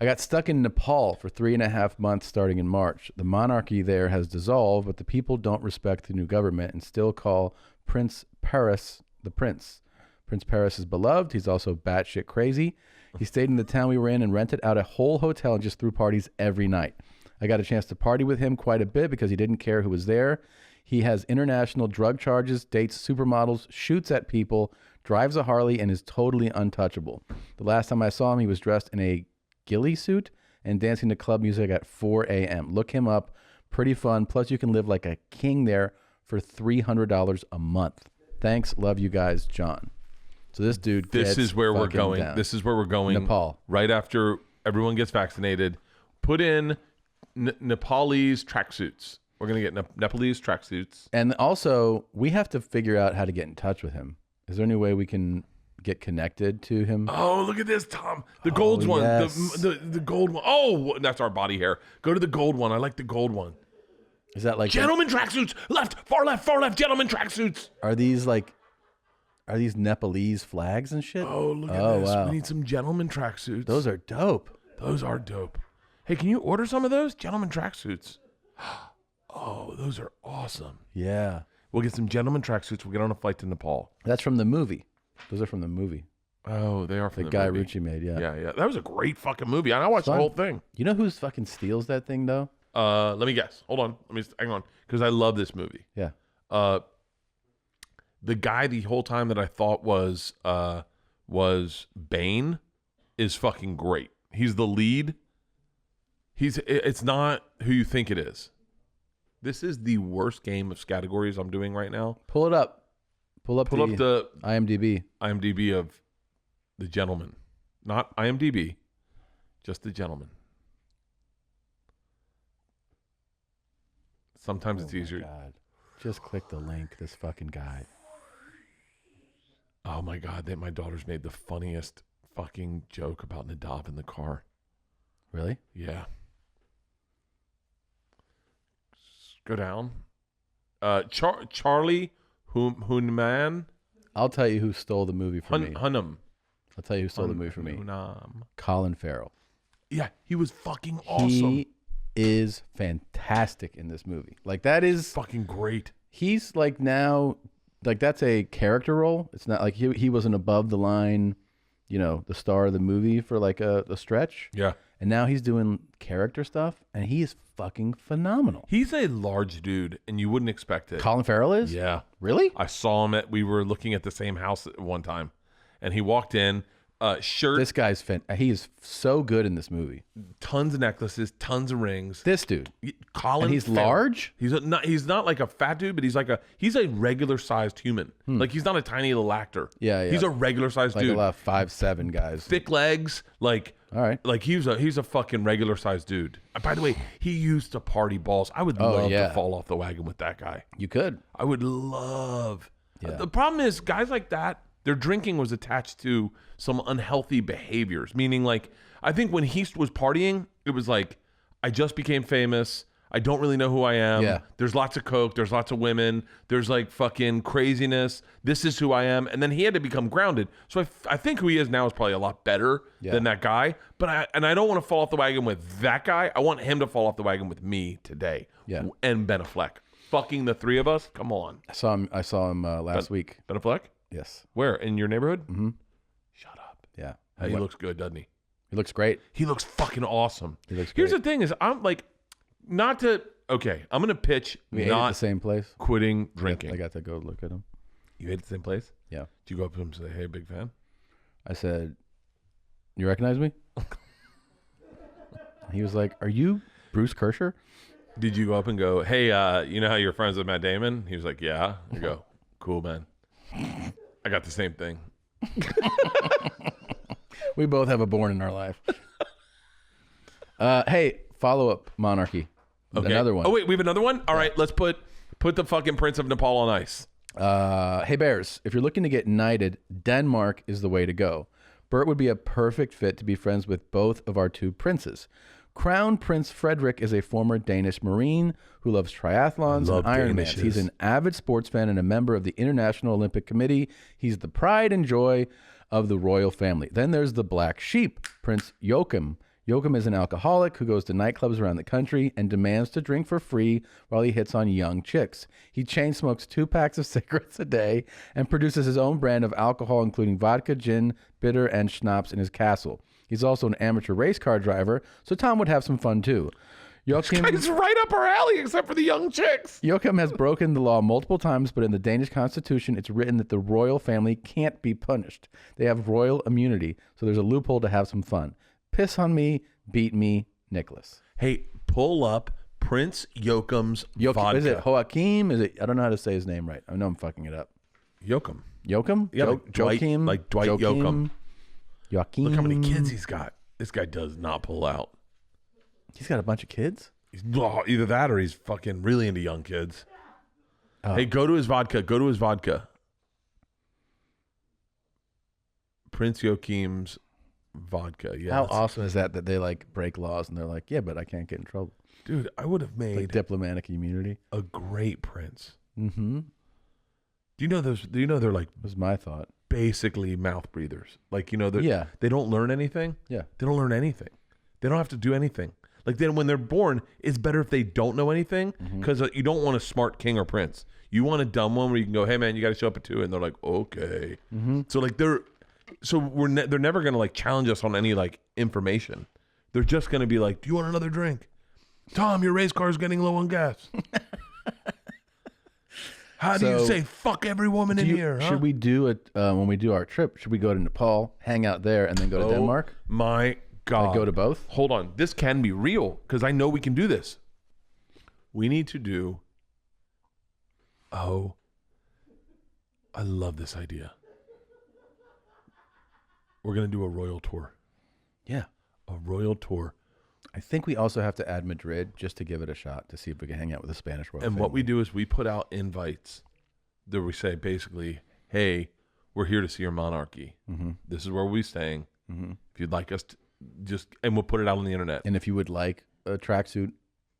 I got stuck in Nepal for 3.5 months starting in March. The monarchy there has dissolved, but the people don't respect the new government and still call Prince Paris the prince. Prince Paris is beloved. He's also batshit crazy. He stayed in the town we were in and rented out a whole hotel and just threw parties every night. I got a chance to party with him quite a bit because he didn't care who was there. He has international drug charges, dates supermodels, shoots at people, drives a Harley, and is totally untouchable. The last time I saw him, he was dressed in a ghillie suit and dancing to club music at 4 a.m. Look him up. Pretty fun. Plus, you can live like a king there for $300 a month. Thanks. Love you guys, John. So this dude This is where we're going. down. This is where we're going. Nepal. Right after everyone gets vaccinated. Put in Nepalese tracksuits. We're going to get Nepalese tracksuits. And also, we have to figure out how to get in touch with him. Is there any way we can get connected to him? Oh, look at this, Tom. The gold one. yes. The gold one. Oh, that's our body hair. Go to the gold one. I like the gold one. Is that like Gentlemen tracksuits. Left, far left, gentlemen tracksuits. Are these Nepalese flags and shit? Oh, look at this. Wow. We need some gentlemen tracksuits. Those are dope. Those are dope. Hey, can you order some of those? Gentlemen tracksuits. Oh, those are awesome. Yeah. We'll get some gentlemen tracksuits. We'll get on a flight to Nepal. That's from the movie. Those are from the movie. Oh, they are from The the Guy movie. Ritchie made, yeah. Yeah. That was a great fucking movie. And I watched the Fun. whole thing. You know who's fucking steals that thing, though? Let me guess. Hold on. Hang on. Because I love this movie. Yeah. The guy the whole time that I thought was Bane is fucking great. He's the lead. It's not who you think it is. This is the worst game of categories I'm doing right now. Pull it up. Pull up the IMDb. IMDb of The Gentleman. Not IMDb, just The Gentleman. Sometimes it's easier. God. Just click the link, this fucking guy. Oh my God, my daughter's made the funniest fucking joke about Nadav in the car. Really? Yeah. Go down. Charlie Hunnam. I'll tell you who stole the movie from me. Hunnam. I'll tell you who stole the movie from me. Hunnam. Colin Farrell. Yeah, he was fucking awesome. He is fantastic in this movie. Like, that is... fucking great. He's like now... Like, that's a character role. It's not like he was an above the line, the star of the movie for like a stretch. Yeah. And now he's doing character stuff, and he is fucking phenomenal. He's a large dude, and you wouldn't expect it. Colin Farrell is? Yeah. Really? I saw him we were looking at the same house at one time, and he walked in, shirt, This guy's he is so good in this movie. tons of necklaces, tons of rings. This dude. Colin And he's Farrell. large? He's not like a fat dude, but he's a regular sized human. Like, he's not a tiny little actor. Yeah. He's a regular sized Like dude. a lot of 5'7" guys. Thick legs, like. All right. Like, he's a fucking regular sized dude. By the way, he used to party balls. I would love yeah. to fall off the wagon with that guy. You could. I would love. Yeah. The problem is, guys like that, their drinking was attached to some unhealthy behaviors. Meaning, like, I think when he was partying, it was like, I just became famous. I don't really know who I am. Yeah. There's lots of coke. There's lots of women. There's like fucking craziness. This is who I am. And then he had to become grounded. So I think who he is now is probably a lot better than that guy. But I don't want to fall off the wagon with that guy. I want him to fall off the wagon with me today. Yeah. And Ben Affleck. Fucking the three of us. Come on. I saw him last week. Ben Affleck? Yes. Where? In your neighborhood? Mm-hmm. Shut up. Yeah. Hey, he looks good, doesn't he? He looks great. He looks fucking awesome. He looks Here's great. the thing is, I'm like, not to, okay, I'm going to pitch We ate at not the same place. quitting drinking. I got to go look at him. You ate at the same place? Yeah. Did you go up to him and say, hey, big fan? I said, "You recognize me?" He was like, "Are you Bruce Kreischer?" Did you go up and go, hey, you know how you're friends with Matt Damon? He was like, yeah. You go, cool, man. I got the same thing. We both have a born in our life. Hey, follow-up Monarchy. Okay. Another one. Oh, wait, we have another one? All right, let's put the fucking Prince of Nepal on ice. Hey, Bears, if you're looking to get knighted, Denmark is the way to go. Bert would be a perfect fit to be friends with both of our two princes. Crown Prince Frederick is a former Danish Marine who loves triathlons and Ironmans. He's an avid sports fan and a member of the International Olympic Committee. He's the pride and joy of the royal family. Then there's the black sheep, Prince Joachim. Joachim is an alcoholic who goes to nightclubs around the country and demands to drink for free while he hits on young chicks. He chain smokes 2 packs of cigarettes a day and produces his own brand of alcohol, including vodka, gin, bitter, and schnapps in his castle. He's also an amateur race car driver, so Tom would have some fun too. Joachim, It's right up our alley, except for the young chicks. Joachim has broken the law multiple times, but in the Danish constitution, it's written that the royal family can't be punished. They have royal immunity, so there's a loophole to have some fun. Piss on me, beat me, Nicholas. Hey, pull up Prince Joachim's vodka. Is it Joachim? Is it? I don't know how to say his name right. I know I'm fucking it up. Joachim. Joachim? Yeah, Joachim? like Dwight Joachim. Joachim. Look how many kids he's got. This guy does not pull out. He's got a bunch of kids? Either that or he's fucking really into young kids. Oh. Hey, go to his vodka. Go to his vodka. Prince Joachim's vodka. Yeah. How awesome is that they like break laws and they're like, yeah, but I can't get in trouble. Dude, I would have made Like diplomatic immunity. a great prince. Mm-hmm. Do you know they're like Was my thought. basically mouth breathers? Like, Yeah. they don't learn anything. Yeah. They don't learn anything. They don't have to do anything. Like, then when they're born, it's better if they don't know anything because you don't want a smart king or prince. You want a dumb one where you can go, hey man, you got to show up at 2, and they're like, okay. So like they're never gonna like challenge us on any like information. They're just gonna be like, do you want another drink? Tom, your race car is getting low on gas. How do you say fuck every woman in here? Huh? Should we do it when we do our trip? Should we go to Nepal, hang out there, and then go to Denmark? My God. Like go to both? Hold on. This can be real because I know we can do this. We need to do. Oh, I love this idea. We're going to do a royal tour. Yeah. A royal tour. I think we also have to add Madrid just to give it a shot to see if we can hang out with the Spanish royal And family. what we do is we put out invites that we say basically, hey, we're here to see your monarchy. This is where we'll be staying. If you'd like us to and we'll put it out on the internet. And if you would like a tracksuit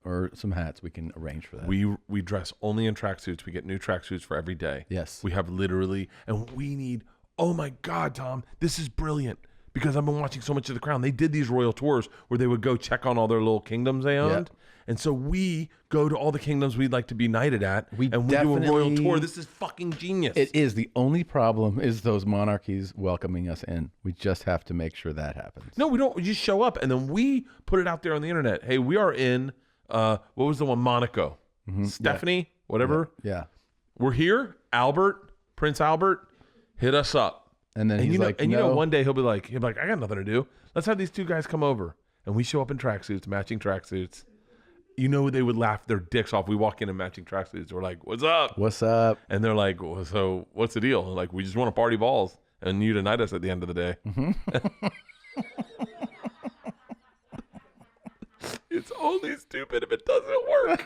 or some hats, we can arrange for that. We dress only in tracksuits. We get new tracksuits for every day. Yes. We have literally, and we need, oh my God, Tom, this is brilliant. Because I've been watching so much of The Crown. They did these royal tours where they would go check on all their little kingdoms they owned. Yeah. And so we go to all the kingdoms we'd like to be knighted at. We do a royal definitely- tour. This is fucking genius. It is. The only problem is those monarchies welcoming us in. We just have to make sure that happens. No, we don't. We just show up and then we put it out there on the internet. Hey, we are in, what was the one? Monaco. Stephanie, whatever. Yeah. We're here. Albert, Prince Albert, hit us up. And then he's like, you no. know, one day he'll be like, I got nothing to do. Let's have these 2 guys come over. And we show up in tracksuits, matching tracksuits. You know, they would laugh their dicks off. We walk in matching tracksuits. We're like, what's up? What's up? And they're like, well, so what's the deal? And like, we just want to party balls and you to knight us at the end of the day. It's only stupid if it doesn't work.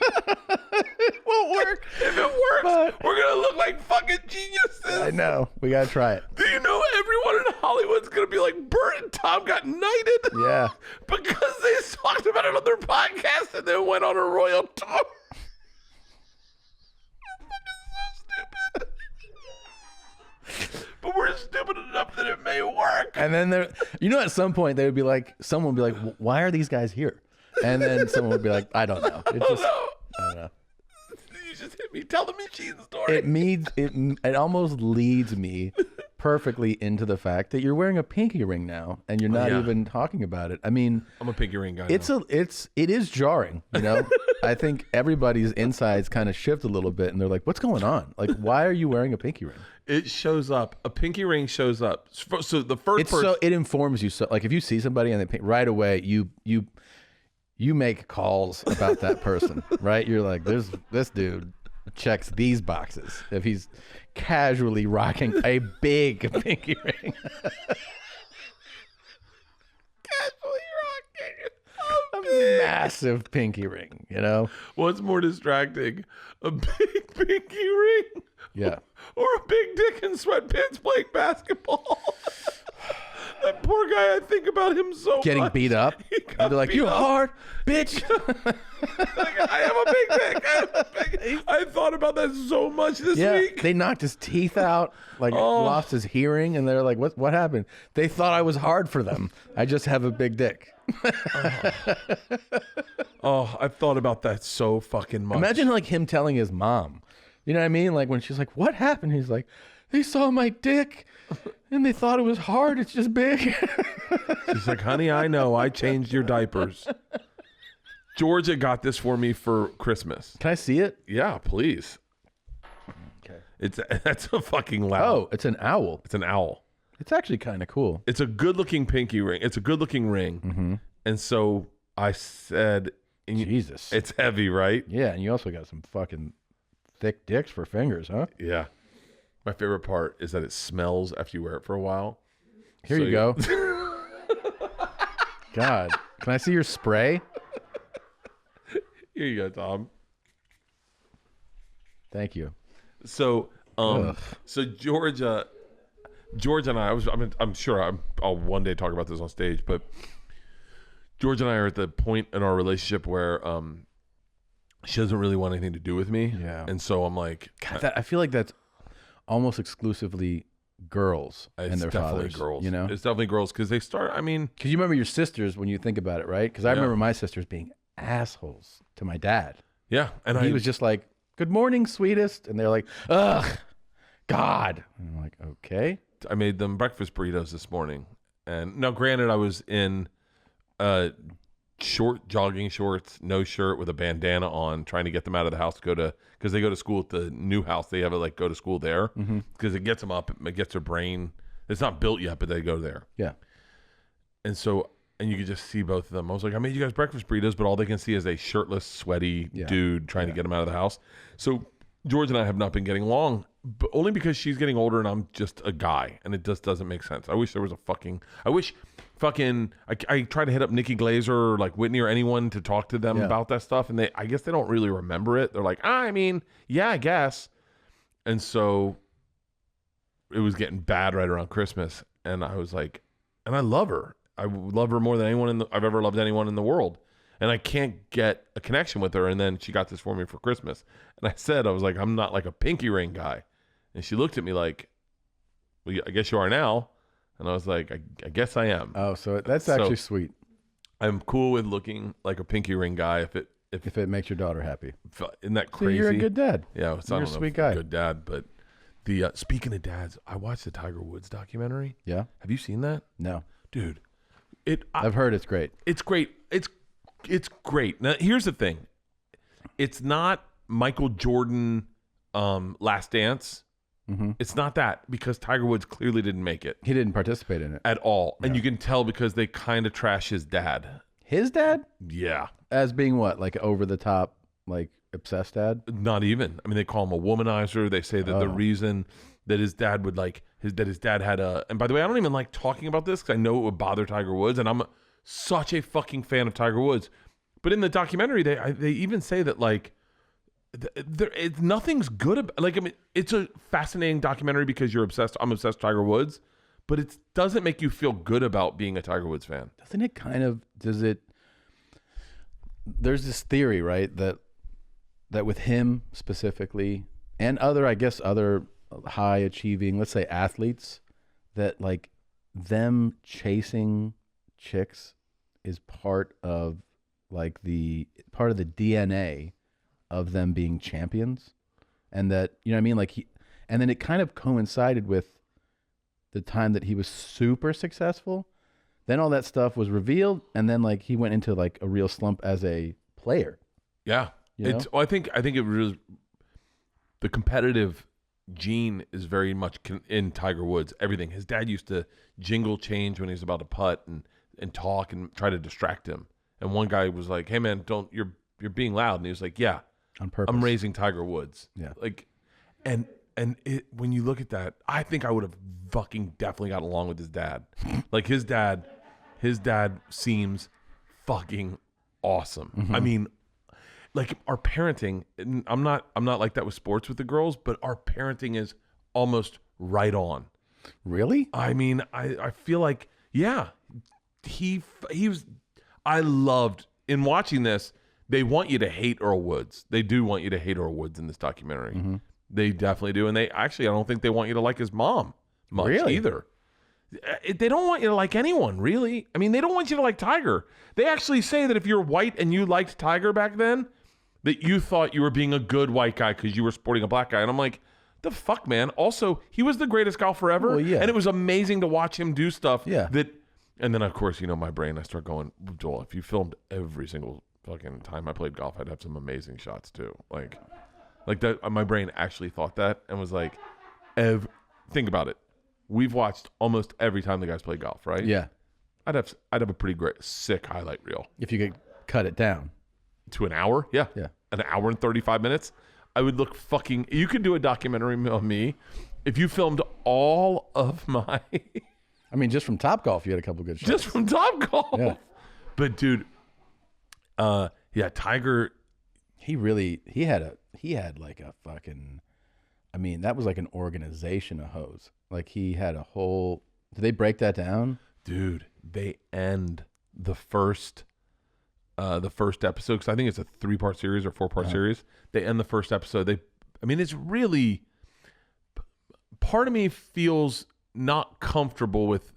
It won't work. If it works, we're going to look like fucking geniuses. I know. We got to try it. Do you know everyone in Hollywood's going to be like, Bert and Tom got knighted? Yeah. Because they talked about it on their podcast and then went on a royal tour. It's so stupid. But we're stupid enough that it may work. And then at some point they would be like, someone would be like, why are these guys here? And then someone would be like, I don't know. It just, I don't know. You just hit me. Tell the machine story. It almost leads me perfectly into the fact that you're wearing a pinky ring now and you're not even talking about it. I mean, I'm a pinky ring guy. It is jarring, you know? I think everybody's insides kind of shift a little bit and they're like, what's going on? Like, why are you wearing a pinky ring? It shows up. A pinky ring shows up. So the first person. It informs you. So like if you see somebody and they right away, you make calls about that person, right? You're like, this dude checks these boxes if he's casually rocking a big pinky ring. Casually rocking A massive pinky ring, you know? What's more distracting? A big pinky ring? Yeah. Or a big dick in sweatpants playing basketball? That poor guy, I think about him so Getting much. beat up. He And got they're like, beat you up. hard, bitch. Like, I have a big dick. I thought about that so much this Yeah, week. they knocked his teeth out, like lost his hearing, and they're like, "What happened?" They thought I was hard for them. I just have a big dick. I've thought about that so fucking much. Imagine like him telling his mom. You know what I mean? Like when she's like, "What happened?" He's like, "They saw my dick, and they thought it was hard. It's just big." She's like, honey, I know. I changed your diapers. Georgia got this for me for Christmas. Can I see it? Yeah, please. Okay. That's a fucking loud. Oh, it's an owl. It's an owl. It's actually kind of cool. It's a good-looking pinky ring. It's a good-looking ring. Mm-hmm. And so I said, Jesus. it's heavy, right? Yeah, and you also got some fucking thick dicks for fingers, huh? Yeah. My favorite part is that it smells after you wear it for a while. Here you go. God, can I see your spray? Here you go, Tom. Thank you. So, so George and I'm sure I'll one day talk about this on stage, but George and I are at the point in our relationship where she doesn't really want anything to do with me. Yeah. And so I'm like, God, I feel like that's almost exclusively girls and it's their definitely fathers. girls. You know, It's definitely girls because they start, I mean, because you remember your sisters when you think about it, right? Because I remember my sisters being assholes to my dad. yeah. And He was just like, "Good morning, sweetest," and they're like, "Ugh, God." And I'm like, "Okay." I made them breakfast burritos this morning. And now granted, I was in short jogging shorts, no shirt with a bandana on, trying to get them out of the house to go to, because they go to school at the new house. They have it like go to school there because it gets them up. It gets their brain. It's not built yet, but they go there. Yeah. And so, and you could just see both of them. I was like, I made you guys breakfast burritos, but all they can see is a shirtless, sweaty dude trying to get them out of the house. So George and I have not been getting along, but only because she's getting older and I'm just a guy, and it just doesn't make sense. I wish there was I try to hit up Nikki Glazer or like Whitney or anyone to talk to them about that stuff, and I guess they don't really remember it. They're like, I mean, yeah, I guess. And so it was getting bad right around Christmas, and I was like, and I love her. I love her more than I've ever loved anyone in the world. And I can't get a connection with her. And then she got this for me for Christmas. And I was like, I'm not like a pinky ring guy. And she looked at me like, well, I guess you are now. And I was like, I guess I am. Oh, so that's actually sweet. I'm cool with looking like a pinky ring guy if it makes your daughter happy. Isn't that So crazy? you're a good dad. Yeah, You're a sweet guy. Good dad. But the speaking of dads, I watched the Tiger Woods documentary. Yeah. Have you seen that? No. Dude, I've heard it's great. It's great. It's great. Now, here's the thing. It's not Michael Jordan Last Dance. Mm-hmm. It's not that, because Tiger Woods clearly didn't make it He didn't participate in it. at all. And you can tell because they kind of trash his dad. His dad? Yeah. As being what? Like over the top, like obsessed dad? Not even. I mean, they call him a womanizer. They say that the reason that his dad would his dad had and by the way, I don't even like talking about this because I know it would bother Tiger Woods, and I'm such a fucking fan of Tiger Woods. But in the documentary, they even say that like nothing's good about, like, I mean, it's a fascinating documentary because I'm obsessed with Tiger Woods, but it doesn't make you feel good about being a Tiger Woods fan. Doesn't it kind of, there's this theory, right, that with him specifically and other high achieving, let's say athletes, that like them chasing chicks is part of the DNA of them being champions, and that, you know what I mean, like and then it kind of coincided with the time that he was super successful. Then all that stuff was revealed, and then like he went into like a real slump as a player. Yeah, I think it was the competitive gene is very much in Tiger Woods. Everything, his dad used to jingle change when he was about to putt and talk and try to distract him. And one guy was like, "Hey man, you're being loud," and he was like, "Yeah, on purpose. I'm raising Tiger Woods." Yeah, like, and when you look at that, I think I would have fucking definitely got along with his dad. Like his dad seems fucking awesome. Mm-hmm. I mean, like our parenting, I'm not like that with sports with the girls, but our parenting is almost right on. Really? I mean, I feel like Yeah, he was. I loved in watching this. They want you to hate Earl Woods. They do want you to hate Earl Woods in this documentary. Mm-hmm. They definitely do, and they actually I don't think they want you to like his mom much either. They don't want you to like anyone, really. I mean, they don't want you to like Tiger. They actually say that if you're white and you liked Tiger back then, that you thought you were being a good white guy because you were supporting a black guy. And I'm like, the fuck, man? Also, he was the greatest golfer ever. Well, yeah. And it was amazing to watch him do stuff. Yeah. And then, of course, my brain, I start going, Joel, if you filmed every single fucking time I played golf, I'd have some amazing shots too. Like that, my brain actually thought that and was like, think about it. We've watched almost every time the guys play golf, right? Yeah. I'd have a pretty great, sick highlight reel. If you could cut it down to an hour, yeah. An hour and 35 minutes. I would look fucking. You could do a documentary on me if you filmed all of my. I mean, just from Topgolf, you had a couple good shots. Just from Topgolf. Yeah. But dude, Tiger. He had like a fucking. I mean, that was like an organization of hoes. Like he had a whole. Did they break that down? Dude, they end the first episode because I think it's a 3-part series or 4-part series. They end the first episode. It's really. Part of me feels not comfortable with.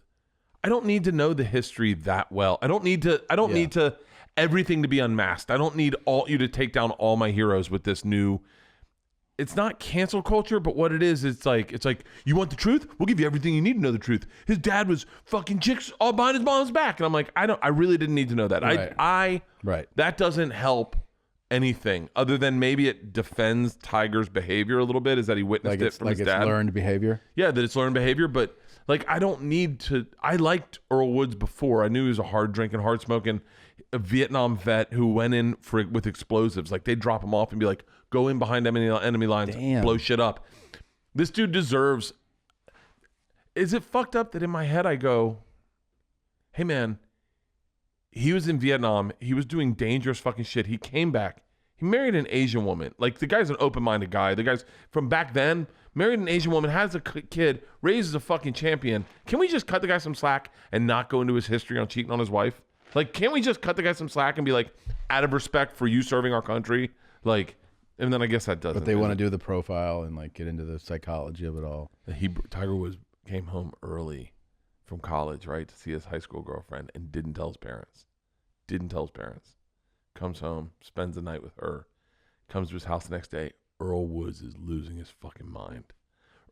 I don't need to know the history that well. I don't need to everything to be unmasked. I don't need you to take down all my heroes with this new. It's not cancel culture, but what it is, it's like you want the truth? We'll give you everything you need to know the truth. His dad was fucking chicks all behind his mom's back, and I'm like, I really didn't need to know that. Right. That doesn't help anything other than maybe it defends Tiger's behavior a little bit. Is that he witnessed it from his dad? It's learned behavior. Yeah, that it's learned behavior, but like I don't need to. I liked Earl Woods before. I knew he was a hard drinking, hard smoking, a Vietnam vet who went in with explosives. Like they'd drop him off and be like, go in behind enemy lines, blow shit up. This dude deserves. Is it fucked up that in my head I go, hey man, he was in Vietnam. He was doing dangerous fucking shit. He came back. He married an Asian woman. Like the guy's an open-minded guy. The guy's from back then, married an Asian woman, has a kid, raises a fucking champion. Can we just cut the guy some slack and not go into his history on cheating on his wife? Like, can't we just cut the guy some slack and be like, out of respect for you serving our country? Like, and then I guess that doesn't. But they want to do the profile and like get into the psychology of it all. Tiger came home early from college, right, to see his high school girlfriend and didn't tell his parents. Comes home, spends the night with her, comes to his house the next day. Earl Woods is losing his fucking mind.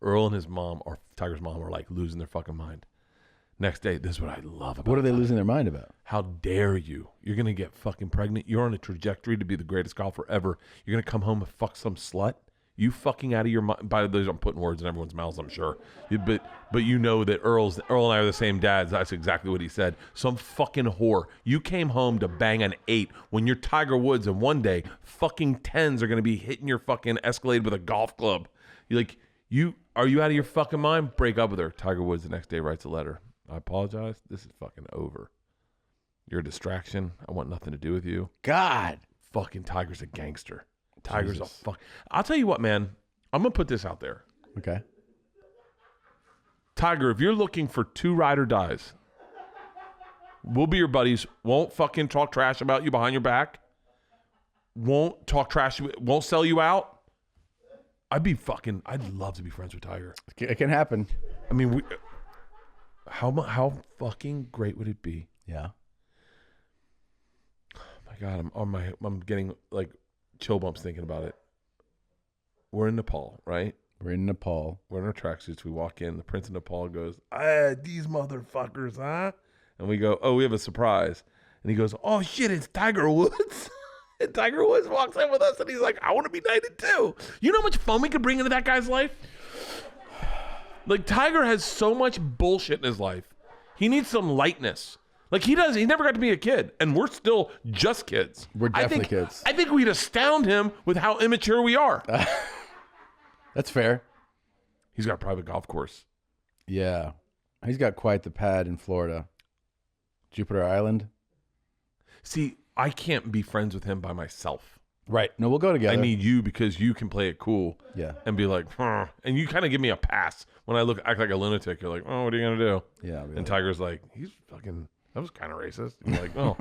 Earl and his mom, or Tiger's mom, are like losing their fucking mind. Next day, this is what I love about What are they losing their mind about? How dare you? You're going to get fucking pregnant. You're on a trajectory to be the greatest golfer ever. You're going to come home and fuck some slut? You fucking out of your mind. By those, I'm putting words in everyone's mouths, I'm sure. But you know that Earl and I are the same dads. That's exactly what he said. Some fucking whore. You came home to bang an 8 when you're Tiger Woods, and one day fucking 10s are going to be hitting your fucking Escalade with a golf club. Are you out of your fucking mind? Break up with her. Tiger Woods the next day writes a letter. I apologize. This is fucking over. You're a distraction. I want nothing to do with you. God. Fucking Tiger's a gangster. Tiger's a fuck. I'll tell you what, man. I'm going to put this out there. Okay. Tiger, if you're looking for 2 ride or dies, we'll be your buddies. Won't fucking talk trash about you behind your back. Won't talk trash. Won't sell you out. I'd love to be friends with Tiger. It can happen. I mean, how fucking great would it be? Yeah. Oh my God, I'm getting like chill bumps thinking about it. We're in Nepal, right? We're in Nepal. We're in our tracksuits. We walk in. The Prince of Nepal goes, these motherfuckers, huh? And we go, oh, we have a surprise. And he goes, oh shit, it's Tiger Woods. And Tiger Woods walks in with us and he's like, I want to be knighted too. You know how much fun we could bring into that guy's life? Like Tiger has so much bullshit in his life. He needs some lightness. Like he never got to be a kid, and we're still just kids. We're definitely kids. I think we'd astound him with how immature we are. That's fair. He's got a private golf course. Yeah. He's got quite the pad in Florida. Jupiter Island. See, I can't be friends with him by myself. Right. No, we'll go together. I need you because you can play it cool. Yeah. And be like, and you kind of give me a pass when I act like a lunatic. You're like, oh, what are you gonna do? Yeah. Really. And Tiger's like, he's fucking. That was kind of racist. You're like, oh.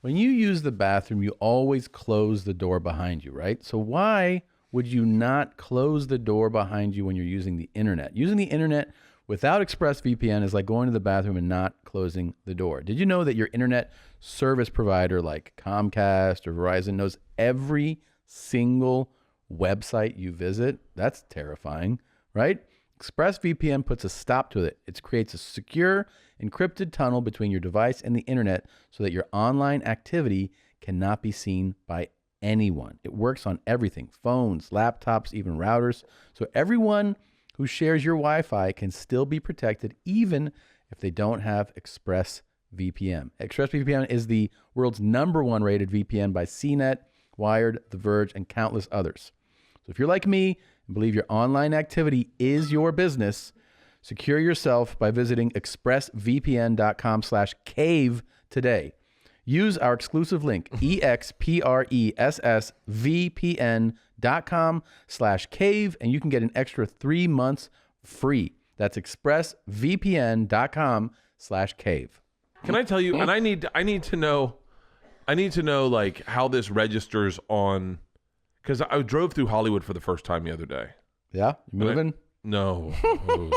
When you use the bathroom, you always close the door behind you, right? So why would you not close the door behind you when you're using the internet? Using the internet without ExpressVPN is like going to the bathroom and not closing the door. Did you know that your internet service provider like Comcast or Verizon knows every single website you visit? That's terrifying, right? ExpressVPN puts a stop to it. It creates a secure, encrypted tunnel between your device and the internet so that your online activity cannot be seen by anyone. It works on everything, phones, laptops, even routers. So everyone who shares your Wi-Fi can still be protected even if they don't have ExpressVPN. ExpressVPN is the world's #1 rated VPN by CNET, Wired, The Verge, and countless others. So if you're like me and believe your online activity is your business, secure yourself by visiting expressvpn.com/cave today. Use our exclusive link, expressvpn.com/cave, and you can get an extra 3 months free. That's expressvpn.com/cave. Can I tell you? And I need to know like how this registers on, because I drove through Hollywood for the first time the other day. Yeah, you moving? No. Oh.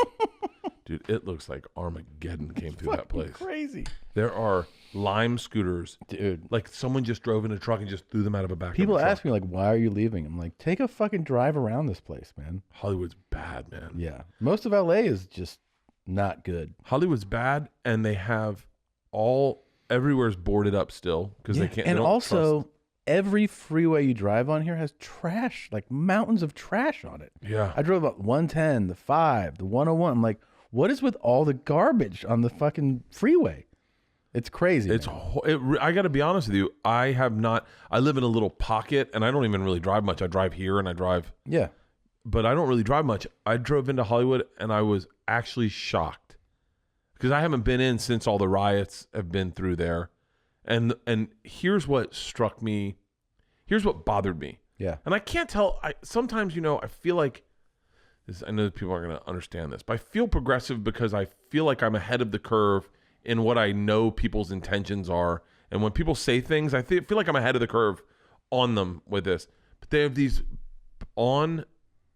Dude, it looks like Armageddon came through that place. Crazy. There are Lime scooters. Dude. Like someone just drove in a truck and just threw them out of a back. People of a truck. ask me, like, why are you leaving? I'm like, take a fucking drive around this place, man. Hollywood's bad, man. Yeah. Most of LA is just not good. Hollywood's bad, and they have everywhere's boarded up still because they can't. And they don't also, trust. every freeway you drive on here has trash, like mountains of trash on it. Yeah. I drove up 110, the 5, the 101. I'm like, what is with all the garbage on the fucking freeway? It's crazy. I got to be honest with you. I live in a little pocket, and I don't even really drive much. I drive here and I drive. Yeah. But I don't really drive much. I drove into Hollywood, and I was actually shocked because I haven't been in since all the riots have been through there. And here's what struck me. Here's what bothered me. Yeah. And I can't tell. Sometimes, I feel like this. I know people aren't going to understand this, but I feel progressive because I feel like I'm ahead of the curve in what I know people's intentions are. And when people say things, I feel like I'm ahead of the curve on them with this. But they have these on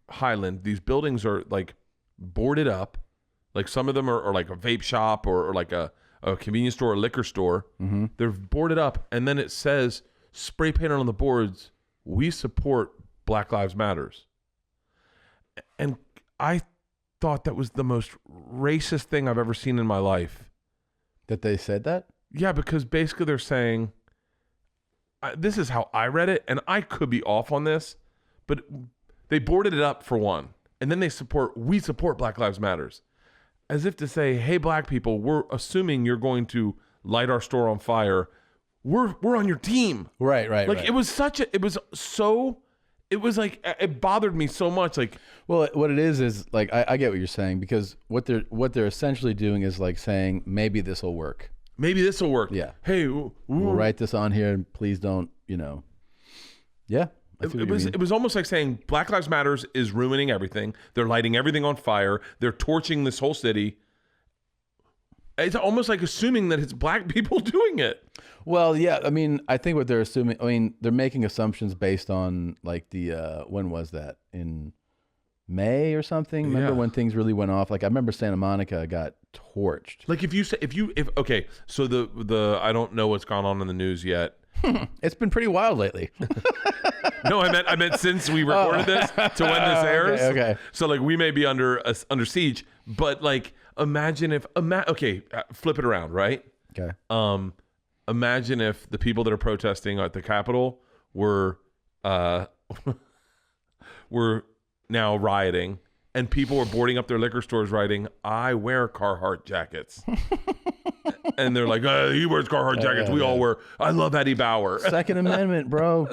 Highland. These buildings are like boarded up. Like some of them are like a vape shop or like a convenience store or liquor store. Mm-hmm. They're boarded up, and then it says, spray painted on the boards, "We support Black Lives Matters." And I thought that was the most racist thing I've ever seen in my life. That they said that? Yeah, because basically they're saying, this is how I read it, and I could be off on this, but they boarded it up for one, and then we support Black Lives Matters. As if to say, hey, black people, we're assuming you're going to light our store on fire. We're on your team. Right. Like right. It bothered me so much. Like, well, what it is like, I get what you're saying, because what they're essentially doing is like saying, maybe this will work. Maybe this will work. Yeah. Hey, we'll write this on here and please don't, Yeah. It was almost like saying Black Lives Matters is ruining everything. They're lighting everything on fire. They're torching this whole city. It's almost like assuming that it's black people doing it. Well, yeah. I mean, I think what they're assuming, they're making assumptions based on like the, when was that? In May or something? Remember when things really went off? Like I remember Santa Monica got torched. Like okay, so the I don't know what's gone on in the news yet. It's been pretty wild lately. No, I meant since we recorded this to when this airs. Okay. So like we may be under siege, but like imagine if flip it around, right? Okay. Imagine if the people that are protesting at the Capitol were now rioting, and people were boarding up their liquor stores writing, "I wear Carhartt jackets." And they're like, he wears Carhartt jackets. We all wear. I love Eddie Bauer. Second Amendment, bro.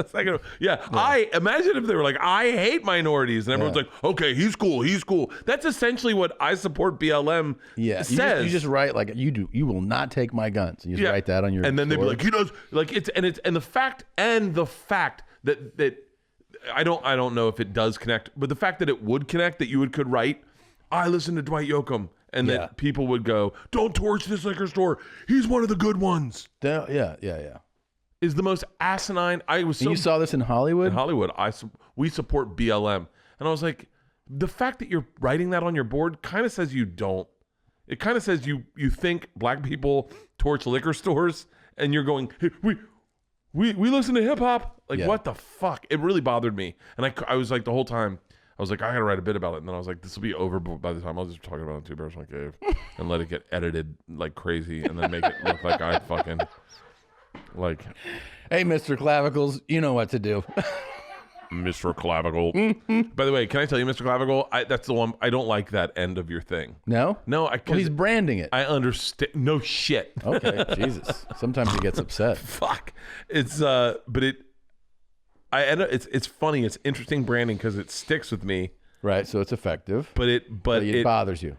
Yeah. I imagine if they were like, I hate minorities, and everyone's like, okay, he's cool. That's essentially what I support BLM says. You just write like you will not take my guns. And you just write that on your. And then they'd be sword. like, he does. Like the fact that I don't know if it does connect, but the fact that it would connect, that you could write, I listen to Dwight Yoakam, and that people would go, don't torch this liquor store. He's one of the good ones. Yeah. Is the most asinine. And you saw this in Hollywood? In Hollywood, we support BLM, and I was like, the fact that you're writing that on your board kind of says you don't. It kind of says you think black people torch liquor stores, and you're going, hey, we listen to hip hop. Like, what the fuck? It really bothered me, and I was like the whole time. I was like, I gotta write a bit about it, and then I was like, this will be over by the time I was just talking about it in Two Bears One Cave, and let it get edited like crazy, and then make it look like I fucking like. Hey, Mr. Clavicles, you know what to do. Mr. Clavicle. By the way, can I tell you, Mr. Clavicle? That's the one. I don't like that end of your thing. No? No, well, he's branding it. I understand. No shit. Okay, Jesus. Sometimes he gets upset. Fuck. It's it's funny. It's interesting branding because it sticks with me. Right, so it's effective. But it bothers you.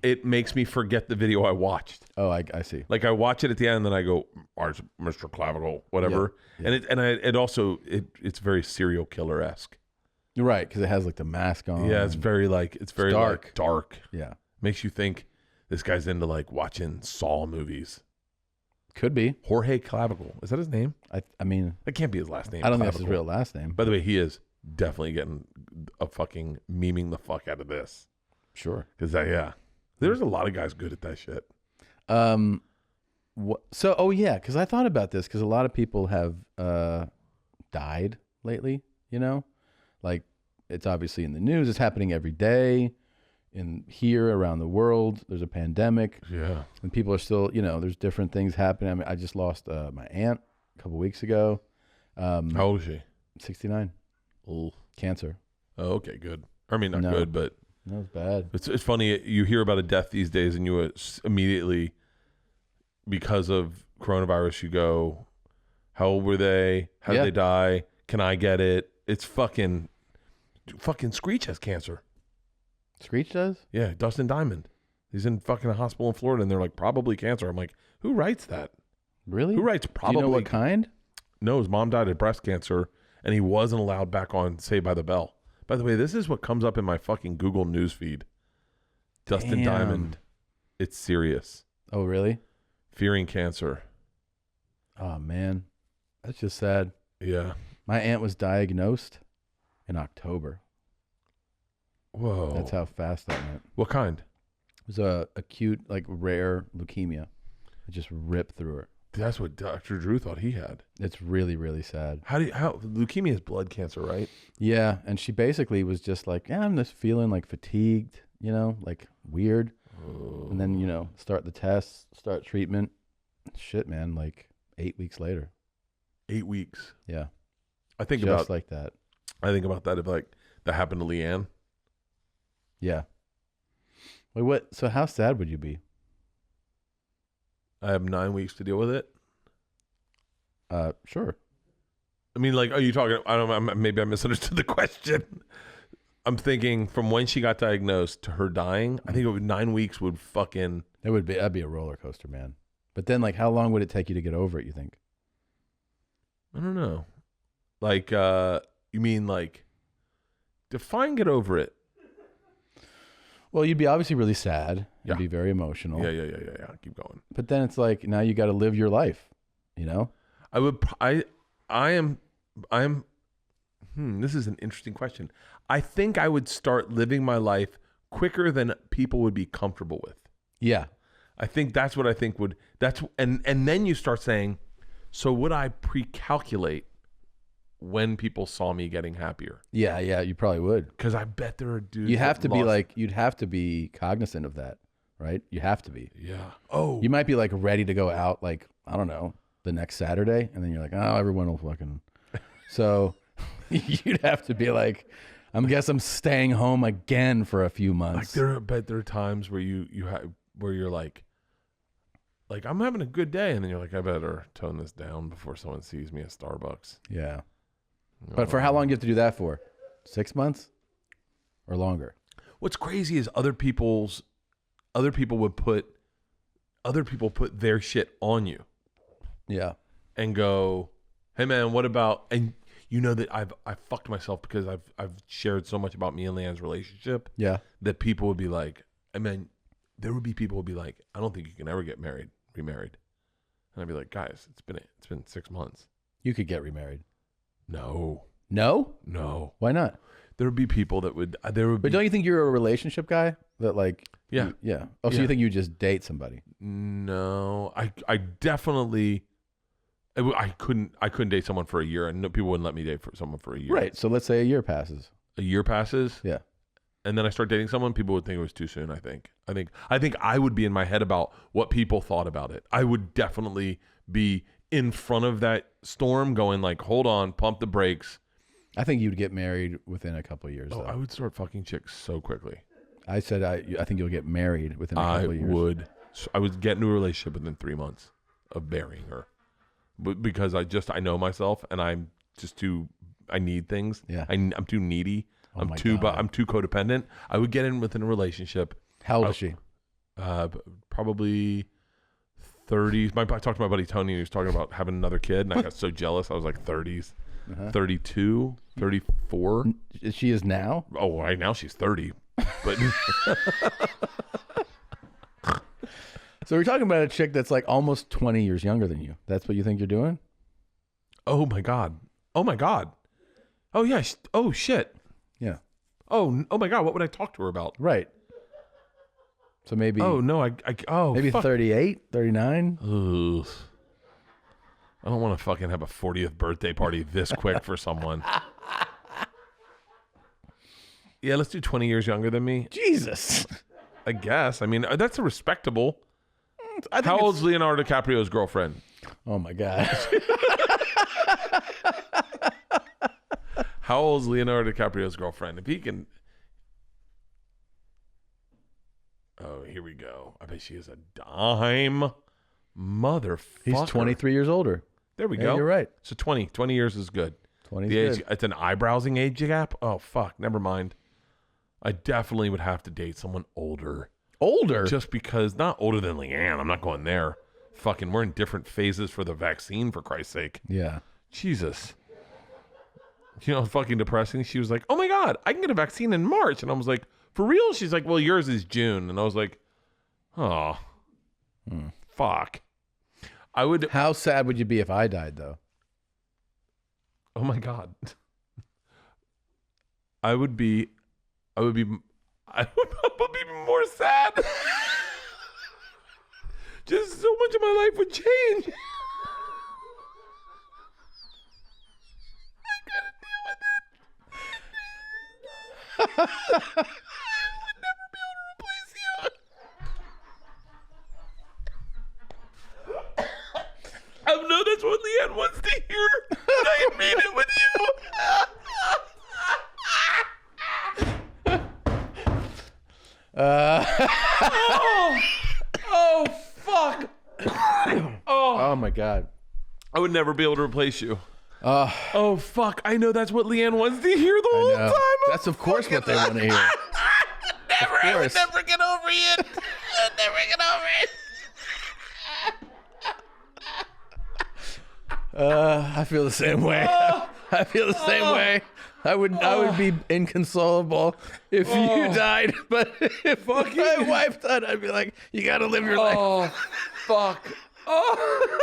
It makes me forget the video I watched. Oh, I see. Like I watch it at the end, and then I go, Mr. Clavicle, whatever. Yeah. And it also it's very serial killer-esque. Right, because it has like the mask on. Yeah, it's very dark. Like, dark. Yeah, makes you think this guy's into like watching Saw movies. Could be Jorge Clavicle. Is that his name? I mean, that can't be his last name. I don't think that's his real last name. By the way, he is definitely getting a fucking memeing the fuck out of this. Sure, because there's a lot of guys good at that shit. Because I thought about this because a lot of people have died lately. You know, like it's obviously in the news. It's happening every day. Here around the world, there's a pandemic. Yeah, and people are still, there's different things happening. I mean, I just lost my aunt a couple weeks ago. How old is she? 69. Ooh. Cancer. Oh, okay, good. I mean, not good, but that was bad. It's funny. You hear about a death these days, and you immediately, because of coronavirus, you go, "How old were they? How did they die? Can I get it?" It's fucking Screech has cancer. Screech does? Yeah, Dustin Diamond. He's in fucking a hospital in Florida, and they're like, probably cancer. I'm like, who writes that? Really? Who writes probably? Do you know what kind? No, his mom died of breast cancer, and he wasn't allowed back on Saved by the Bell. By the way, this is what comes up in my fucking Google News feed. Dustin Diamond. It's serious. Oh, really? Fearing cancer. Oh, man. That's just sad. Yeah. My aunt was diagnosed in October. Whoa. That's how fast that went. What kind? It was a acute, like rare leukemia. It just ripped through her. That's what Dr. Drew thought he had. It's really, really sad. How leukemia is blood cancer, right? Yeah, and she basically was just like, I'm just feeling like fatigued, like weird. Oh. And then, start the tests, start treatment. Shit, man, like 8 weeks later. 8 weeks. Yeah. I think just like that. I think about that if like that happened to Leanne. Yeah. Wait, what? So how sad would you be? I have 9 weeks to deal with it. Sure. I mean, like, are you talking? I don't know. Maybe I misunderstood the question. I'm thinking from when she got diagnosed to her dying. I think 9 weeks would fucking. That'd be a roller coaster, man. But then, like, how long would it take you to get over it? You think? I don't know. Like, you mean like define get over it? Well, you'd be obviously really sad. You'd be very emotional. Yeah. Keep going. But then it's like, now you got to live your life, This is an interesting question. I think I would start living my life quicker than people would be comfortable with. Yeah. I think that's what I think would, and then you start saying, so would I pre-calculate when people saw me getting happier? Yeah, you probably would. Because I bet there are dudes. You'd have to be cognizant of that, right? You have to be. Yeah. Oh. You might be like ready to go out, like, I don't know, the next Saturday, and then you're like, oh, everyone will fucking. So you'd have to be like, I guess I'm staying home again for a few months. Like there are times where where you're like I'm having a good day, and then you're like, I better tone this down before someone sees me at Starbucks. Yeah. But for how long do you have to do that for? 6 months or longer? What's crazy is other people put their shit on you. Yeah. And go, hey man, what about, and you know that I fucked myself because I've shared so much about me and Leanne's relationship. Yeah. That people would be like, there would be people who would be like, I don't think you can ever get remarried. And I'd be like, guys, it's been 6 months. You could get remarried. No. No? Why not? There would be people that would. But don't you think you're a relationship guy? That like. Yeah. Yeah. Oh, so you think you just date somebody? No, I definitely. I couldn't date someone for a year, and people wouldn't let me date someone for a year. Right. So let's say a year passes. A year passes. Yeah. And then I start dating someone, people would think it was too soon. I think I would be in my head about what people thought about it. I would definitely be in front of that storm going like, hold on, pump the brakes. I think you'd get married within a couple of years. Oh, I would start fucking chicks so quickly. I said I think you'll get married within a couple of years. I would get into a relationship within 3 months of marrying her. But because I know myself and I'm just I need things. Yeah. I'm too needy. Oh I'm too codependent. I would get in within a relationship. How old is she? Probably 30s. I talked to my buddy Tony, and he was talking about having another kid, and I got so jealous. I was like 30s, 32, 34. She is now? Oh, right now she's 30. But so we're talking about a chick that's like almost 20 years younger than you. That's what you think you're doing? Oh my god. Oh yeah. Oh shit. Yeah. Oh my god. What would I talk to her about? Right. So maybe. Oh no. Maybe fuck. 38, 39. Ugh. I don't want to fucking have a 40th birthday party this quick for someone. Yeah, let's do 20 years younger than me. Jesus. I guess. I mean, that's a respectable. I think How old's Leonardo DiCaprio's girlfriend? Oh my god. How old's Leonardo DiCaprio's girlfriend? If he can. Oh, here we go. I bet she is a dime. Motherfucker. He's 23 years older. There we Yeah, go. you're right. So 20 years is good. 20 The is age, good. it's an eyebrowsing age gap. Oh fuck, never mind. I definitely would have to date someone older. Older? Just because, not older than Leanne. I'm not going there. Fucking, we're in different phases for the vaccine, for Christ's sake. Yeah. Jesus. You know, fucking depressing. She was like, oh my God, I can get a vaccine in March. And I was like, for real? She's like, well, yours is June. And I was like, oh, fuck. I would. How sad would you be if I died, though? Oh my God. I would be probably more sad. Just so much of my life would change. I gotta deal with it. I would never be able to replace you. I know that's what Leanne wants to hear, but I mean it with you. Oh, fuck. Oh my God. I would never be able to replace you. Oh, fuck. I know that's what Leanne wants to hear the whole time. That's of course what they want to hear. I would never get over it. I'd never get over it. I feel the same way. I feel the same way. I would be inconsolable if you died, but if my wife died, I'd be like, you gotta live your life. Oh, fuck. Oh.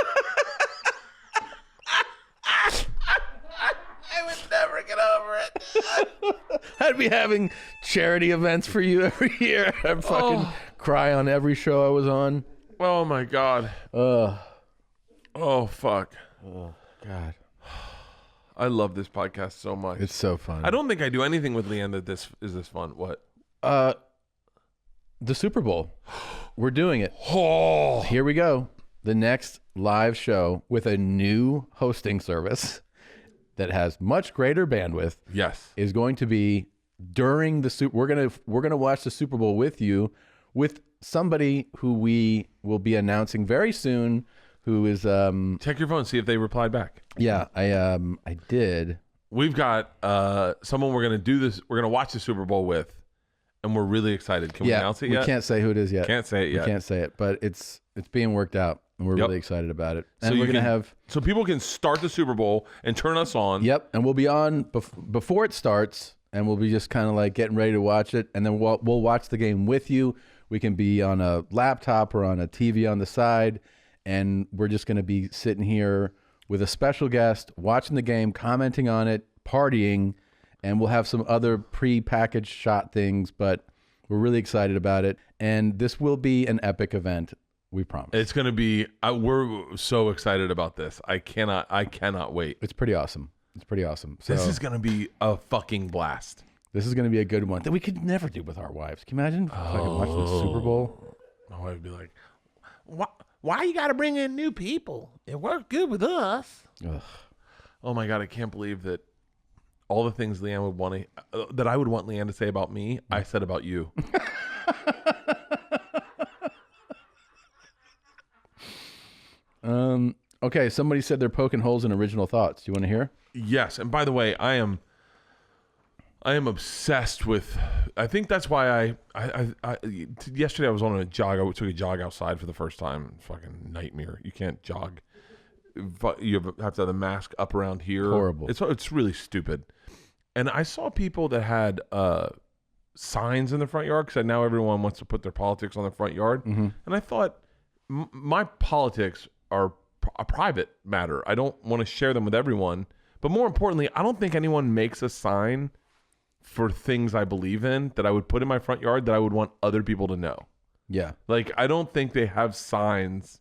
I would never get over it. I'd be having charity events for you every year. I'd fucking cry on every show I was on. Oh, my God. Oh, fuck. Oh, God. I love this podcast so much. It's so fun. I don't think I do anything with Leanne that is this fun. What? The Super Bowl. We're doing it. Oh. Here we go. The next live show with a new hosting service that has much greater bandwidth. Yes. Is going to be during the Super. We're gonna watch the Super Bowl with you, with somebody who we will be announcing very soon. Who is check your phone, see if they replied back. Yeah, I did. We've got someone we're gonna watch the Super Bowl with, and we're really excited. Can we announce it yet? We can't say who it is yet. Can't say it yet. We can't say it, but it's being worked out. and we're really excited about it. And So we're gonna have so people can start the Super Bowl and turn us on. Yep, and we'll be on before it starts, and we'll be just kind of like getting ready to watch it, and then we'll watch the game with you. We can be on a laptop or on a TV on the side, and we're just going to be sitting here with a special guest, watching the game, commenting on it, partying, and we'll have some other pre-packaged shot things, but we're really excited about it, and this will be an epic event. We promise. It's going to be. We're so excited about this. I cannot wait. It's pretty awesome. It's pretty awesome. So This is going to be a fucking blast. this is going to be a good one that we could never do with our wives. Can you imagine fucking watching the Super Bowl? My wife would be like, "Why you got to bring in new people? It worked good with us." Ugh. Oh my god, I can't believe that all the things Leanne would want that I would want Leanne to say about me, I said about you. Okay, somebody said they're poking holes in original thoughts. Do you want to hear? Yes, and by the way, I am obsessed with. I think that's why yesterday I was on a jog. I took a jog outside for the first time. Fucking nightmare. You can't jog. You have to have the mask up around here. Horrible. It's really stupid. And I saw people that had signs in the front yard because now everyone wants to put their politics on the front yard. Mm-hmm. And I thought my politics are a private matter. I don't want to share them with everyone. But more importantly, I don't think anyone makes a sign for things I believe in that I would put in my front yard that I would want other people to know. Yeah. Like, I don't think they have signs.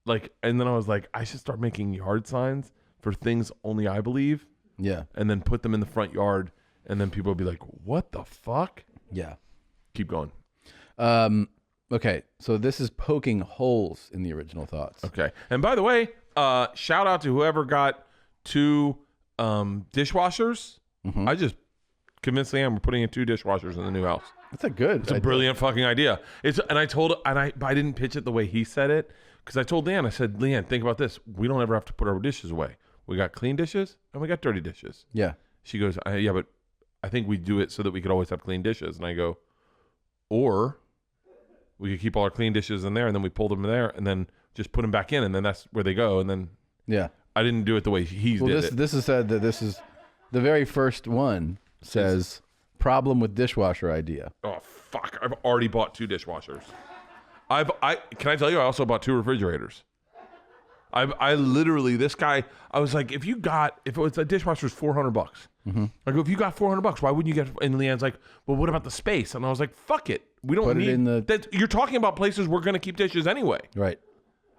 Like, and then I was like, I should start making yard signs for things only I believe. Yeah. And then put them in the front yard. And then people will be like, what the fuck? Yeah. Keep going. Okay, so this is poking holes in the original thoughts. Okay. And by the way, shout out to whoever got 2 dishwashers. Mm-hmm. I just convinced Leanne we're putting in 2 dishwashers in the new house. That's a good. It's a brilliant fucking idea. I didn't pitch it the way he said it because I told Leanne, I said, Leanne, think about this. We don't ever have to put our dishes away. We got clean dishes and we got dirty dishes. Yeah. She goes, yeah, but I think we do it so that we could always have clean dishes. And I go, or we could keep all our clean dishes in there and then we pull them in there and then just put them back in and then that's where they go. And then yeah, I didn't do it the way he did it. This is said that this is the very first one says problem with dishwasher idea. Oh fuck! I've already bought 2 dishwashers. Can I tell you? I also bought 2 refrigerators. I literally, this guy, I was like, if it was a dishwasher's $400. Mm-hmm. I go, if you got $400, why wouldn't you get? And Leanne's like, well, what about the space? And I was like, fuck it, we don't Put it need in the- that. You're talking about places we're gonna keep dishes anyway. Right.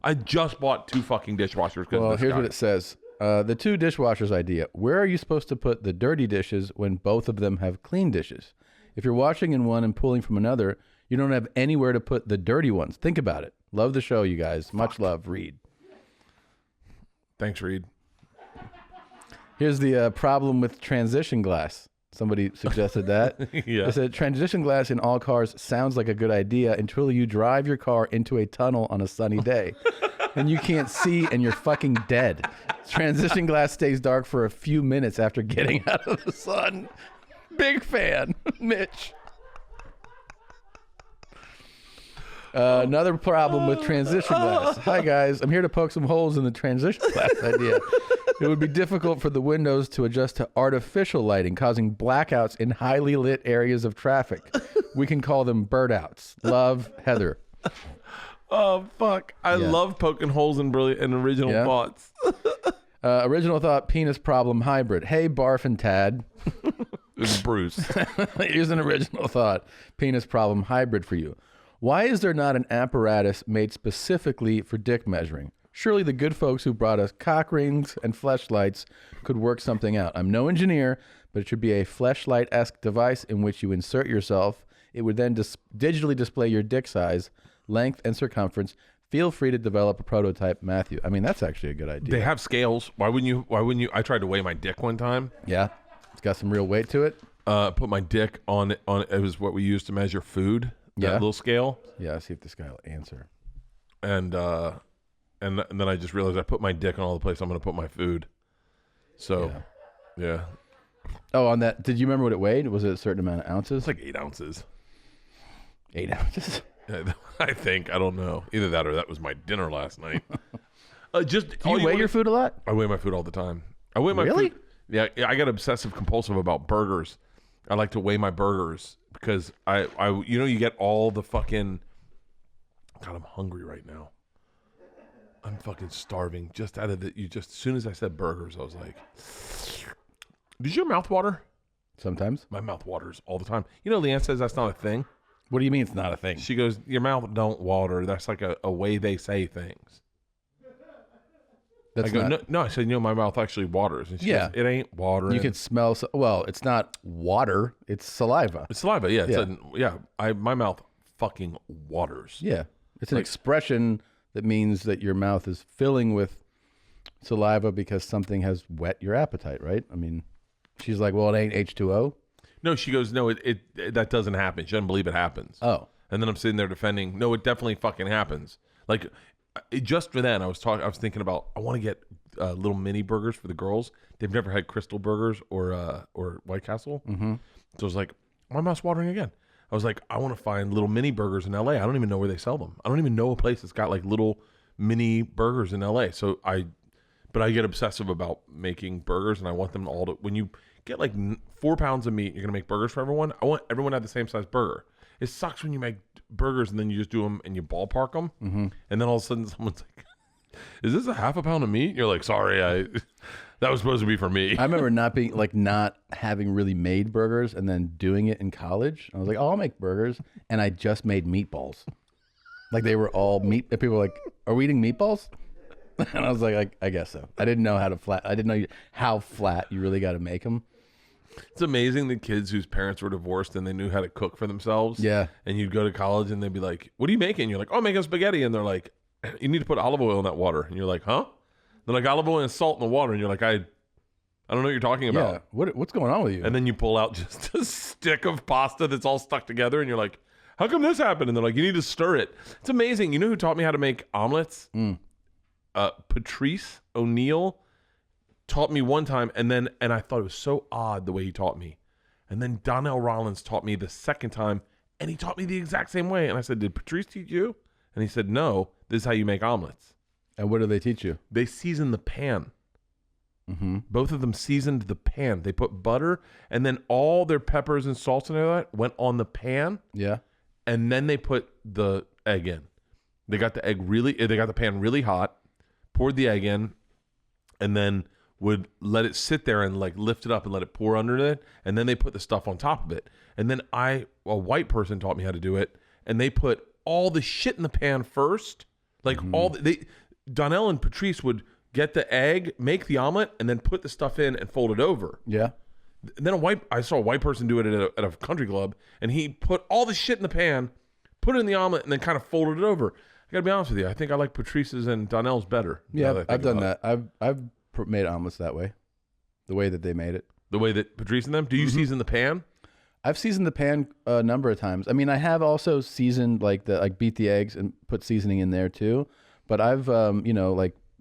I just bought 2 fucking dishwashers. Well, of this here's guy. what it says. The 2 dishwashers idea. Where are you supposed to put the dirty dishes when both of them have clean dishes? If you're washing in one and pulling from another, you don't have anywhere to put the dirty ones. Think about it. Love the show, you guys. Much love, Reed. Thanks, Reed. Here's the problem with transition glass. Somebody suggested that. Yeah. They said transition glass in all cars sounds like a good idea until you drive your car into a tunnel on a sunny day. And you can't see and you're fucking dead. Transition glass stays dark for a few minutes after getting out of the sun. Big fan, Mitch. Another problem with transition glass. Hi, guys. I'm here to poke some holes in the transition glass idea. It would be difficult for the windows to adjust to artificial lighting, causing blackouts in highly lit areas of traffic. We can call them birdouts. Love, Heather. Oh fuck! I love poking holes in brilliant and original thoughts. Original thought: penis problem hybrid. Hey, Barf and Tad. It's Bruce. Here's an original thought: penis problem hybrid for you. Why is there not an apparatus made specifically for dick measuring? Surely the good folks who brought us cock rings and fleshlights could work something out. I'm no engineer, but it should be a fleshlight-esque device in which you insert yourself. It would then digitally display your dick size, length, and circumference. Feel free to develop a prototype, Matthew. I mean, that's actually a good idea. They have scales. Why wouldn't you? I tried to weigh my dick one time. Yeah, it's got some real weight to it. Put my dick on it. It was what we used to measure food. That little scale. Yeah, let's see if this guy will answer. And then I just realized I put my dick on all the places I'm going to put my food. So, yeah. Oh, on that, did you remember what it weighed? Was it a certain amount of ounces? It's like 8 ounces. 8 ounces. I think. I don't know. Either that or that was my dinner last night. Do you weigh your food a lot? I weigh my food all the time. I weigh my Really? food. Yeah, I get obsessive compulsive about burgers. I like to weigh my burgers because you get all the fucking. God, I'm hungry right now. I'm fucking starving. Just out of as soon as I said burgers, I was like, does your mouth water? Sometimes. My mouth waters all the time. You know, Leanne says that's not a thing. What do you mean it's not a thing? She goes, your mouth don't water. That's like a way they say things. That's I go, not, no, I said, my mouth actually waters. And she goes, it ain't water. You can smell. Well, it's not water. It's saliva. It's saliva. Yeah. My mouth fucking waters. Yeah. It's an expression that means that your mouth is filling with saliva because something has whet your appetite, right? I mean, she's like, well, it ain't H2O. No, she goes, no, it that doesn't happen. She doesn't believe it happens. Oh. And then I'm sitting there defending, no, it definitely fucking happens. Like, just for then, I was thinking about, I want to get little mini burgers for the girls. They've never had Crystal Burgers or White Castle. Mm-hmm. So I was like, my mouth's watering again. I was like, I want to find little mini burgers in LA. I don't even know where they sell them. I don't even know a place that's got like little mini burgers in LA. But I get obsessive about making burgers, and I want them all to, when you get like 4 pounds of meat, you're going to make burgers for everyone. I want everyone to have the same size burger. It sucks when you make burgers and then you just do them and you ballpark them. Mm-hmm. And then all of a sudden someone's like, is this a half a pound of meat? You're like, sorry, that was supposed to be for me. I remember not having really made burgers and then doing it in college. I was like, oh, I'll make burgers. And I just made meatballs. Like they were all meat. People were like, are we eating meatballs? And I was like, I guess so. I didn't know how flat you really got to make them. It's amazing the kids whose parents were divorced and they knew how to cook for themselves. Yeah. And you'd go to college and they'd be like, what are you making? You're like, oh, I'm making spaghetti. And they're like, you need to put olive oil in that water. And you're like, huh? They're like, olive oil and salt in the water. And you're like, I don't know what you're talking about. Yeah. What's going on with you? And then you pull out just a stick of pasta that's all stuck together. And you're like, how come this happened? And they're like, you need to stir it. It's amazing. You know who taught me how to make omelets? Patrice O'Neill taught me one time, and I thought it was so odd the way he taught me. And then Donnell Rollins taught me the second time, and he taught me the exact same way. And I said, did Patrice teach you? And he said, no, this is how you make omelets. And what do they teach you? They season the pan. Mm-hmm. Both of them seasoned the pan. They put butter, and then all their peppers and salts and all that went on the pan. Yeah. And then they put the egg in. They got the pan really hot, poured the egg in, and then would let it sit there and like lift it up and let it pour under it. And then they put the stuff on top of it. And then a white person taught me how to do it. And they put all the shit in the pan first. Like Donnell and Patrice would get the egg, make the omelet, and then put the stuff in and fold it over. Yeah. And then I saw a white person do it at a country club, and he put all the shit in the pan, put it in the omelet, and then kind of folded it over. I gotta be honest with you. I think I like Patrice's and Donnell's better. Yeah, I've done that. I've made omelets that way, the way that they made it. The way that Patrice and them. Do you season the pan? I've seasoned the pan a number of times. I mean, I have also seasoned beat the eggs and put seasoning in there too. But I've